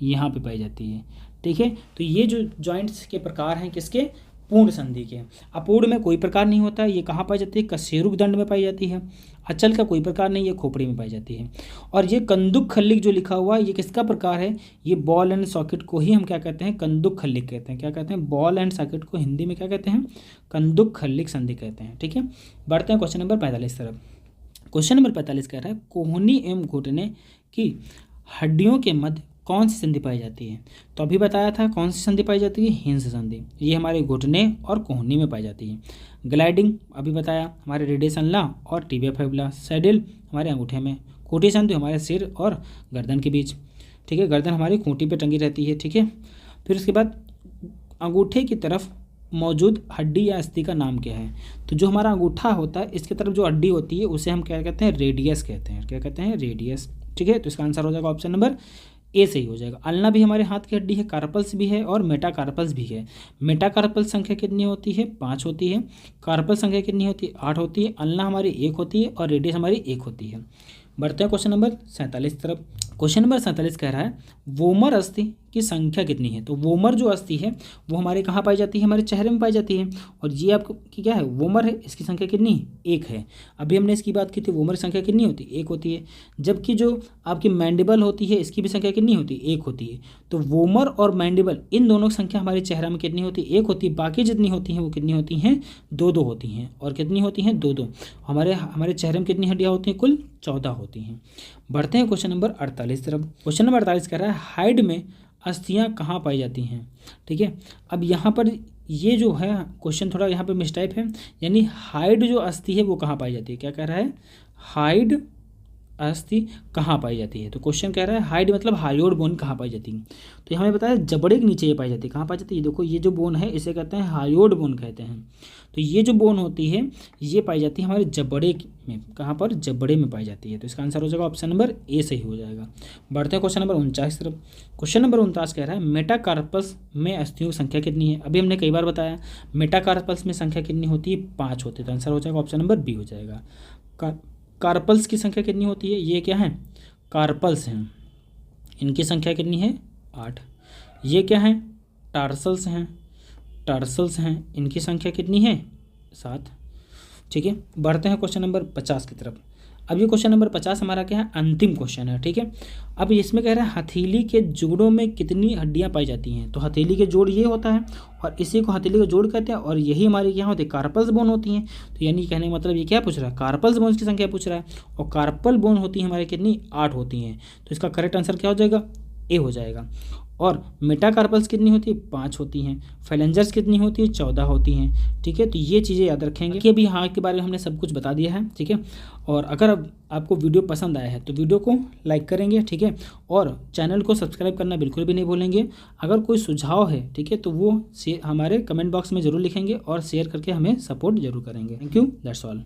यहाँ पे पाई जाती है। ठीक है, तो ये जो जॉइंट्स के प्रकार हैं किसके? पूर्ण संधि के। अपूर्ण में कोई प्रकार नहीं होता है। ये कहाँ पाई जाती है? कशेरुक दंड में पाई जाती है। अचल का कोई प्रकार नहीं, ये खोपड़ी में पाई जाती है। और ये कंदुक खल्लिक जो लिखा हुआ है ये किसका प्रकार है? ये बॉल एंड सॉकेट को ही हम क्या कहते हैं? कंदुक खल्लिक कहते हैं। क्या कहते हैं? बॉल एंड सॉकेट को हिंदी में क्या कहते हैं? कंदुक खल्लिक संधि कहते हैं। ठीक है, बढ़ते हैं क्वेश्चन नंबर 45 तरफ। क्वेश्चन नंबर 45 कह रहा है कोहनी एवं घुटने की हड्डियों के मध्य कौन सी संधि पाई जाती है? तो अभी बताया था कौन सी संधि पाई जाती है? हिंस संधि। ये हमारे घुटने और कोहनी में पाई जाती है। ग्लाइडिंग अभी बताया हमारे रेडियस अल्ना और टिबिया फैबुला। सैडिल हमारे अंगूठे में। खूंटी संधि हमारे सिर और गर्दन के बीच। ठीक है, गर्दन हमारी खूंटी पे टंगी रहती है। ठीक है, फिर उसके बाद अंगूठे की तरफ मौजूद हड्डी या अस्थि का नाम क्या है? तो जो हमारा अंगूठा होता है इसकी तरफ जो हड्डी होती है उसे हम क्या कहते हैं? रेडियस कहते हैं। क्या कहते हैं? रेडियस। ठीक है, तो इसका आंसर हो जाएगा ऑप्शन नंबर ए सही हो जाएगा। अल्ना भी हमारे हाथ की हड्डी है, कार्पल्स भी है और मेटाकार्पल्स भी है। मेटाकार्पल संख्या कितनी होती है? 5 होती है। कार्पल संख्या कितनी होती है? 8 होती है। अल्ना हमारी 1 होती है और रेडियस हमारी 1 होती है। बढ़ते हैं क्वेश्चन नंबर 47 तरफ। क्वेश्चन नंबर 47 कह रहा है वोमर अस्थि की संख्या कितनी है? तो वोमर जो अस्थि है वो हमारे कहाँ पाई जाती है? हमारे चेहरे में पाई जाती है। और ये आपको की क्या है? वोमर है, इसकी संख्या कितनी? 1 है। अभी हमने इसकी बात की थी, वोमर की संख्या कितनी होती है? 1 होती है। जबकि जो आपकी मैंडिबल होती है इसकी भी संख्या कितनी होती है? 1 होती है। तो वोमर और मैंडिबल इन दोनों की संख्या हमारे चेहरे में कितनी होती है? 1 होती है। बाकी जितनी होती हैं वो कितनी होती हैं? 2-2 होती हैं। और कितनी होती हैं? 2-2। हमारे चेहरे में कितनी हड्डियाँ होती हैं? कुल 14 होती हैं। बढ़ते हैं क्वेश्चन नंबर 48 तरफ। क्वेश्चन नंबर 48 कह रहा है हाइड में अस्थियां कहाँ पाई जाती हैं? ठीक है, अब यहाँ पर ये जो है क्वेश्चन थोड़ा यहाँ पे मिसटाइप है, यानी हाइड जो अस्थि है वो कहाँ पाई जाती है? क्या कह रहा है? हाइड अस्थि कहाँ पाई जाती है? तो क्वेश्चन कह रहा है हाइड मतलब हायोड बोन कहाँ पाई जाती है? तो हमें बताया जबड़े के नीचे ये पाई जाती है। कहाँ पाई जाती है? देखो ये जो बोन है इसे कहते हैं हायोड बोन कहते हैं। तो ये जो बोन होती है ये पाई जाती है हमारे जबड़े में। कहाँ पर? जबड़े में पाई जाती है। तो इसका आंसर हो जाएगा ऑप्शन नंबर ए सही हो जाएगा। बढ़ते हैं क्वेश्चन नंबर 49 तरफ। क्वेश्चन नंबर 49 कह रहा है मेटाकार्पस में अस्थियों की संख्या कितनी है? अभी हमने कई बार बताया मेटाकार्पस में संख्या कितनी होती है? 5 होती है। तो आंसर हो जाएगा ऑप्शन नंबर बी हो जाएगा। कार्पल्स की संख्या कितनी होती है? ये क्या है? कार्पल्स हैं, इनकी संख्या कितनी है? 8। ये क्या है? टार्सल्स हैं, इनकी संख्या कितनी है? 7। ठीक है, बढ़ते हैं क्वेश्चन नंबर 50 की तरफ। अब ये क्वेश्चन नंबर 50 हमारा क्या है? अंतिम क्वेश्चन है। ठीक है, अब इसमें कह रहा है हथेली के जोड़ों में कितनी हड्डियां पाई जाती हैं? तो हथेली के जोड़ ये होता है और इसी को हथेली का जोड़ कहते हैं और यही हमारी क्या होती है? कार्पल्स बोन होती हैं। तो यानी कहने का मतलब ये क्या पूछ रहा है? कार्पल्स बोन्स की संख्या पूछ रहा है और कार्पल बोन होती है हमारे कितनी? 8 होती हैं। तो इसका करेक्ट आंसर क्या हो जाएगा? ए हो जाएगा। और मेटाकार्पल्स कितनी होती है? 5 होती हैं। फेलेंजर्स कितनी होती है? 14 होती हैं। ठीक है, तो ये चीज़ें याद रखेंगे कि अभी हाँ के बारे में हमने सब कुछ बता दिया है। ठीक है, और अगर आपको वीडियो पसंद आया है तो वीडियो को लाइक करेंगे। ठीक है, और चैनल को सब्सक्राइब करना बिल्कुल भी नहीं भूलेंगे। अगर कोई सुझाव है ठीक है तो वो हमारे कमेंट बॉक्स में ज़रूर लिखेंगे और शेयर करके हमें सपोर्ट जरूर करेंगे। Thank you, that's all.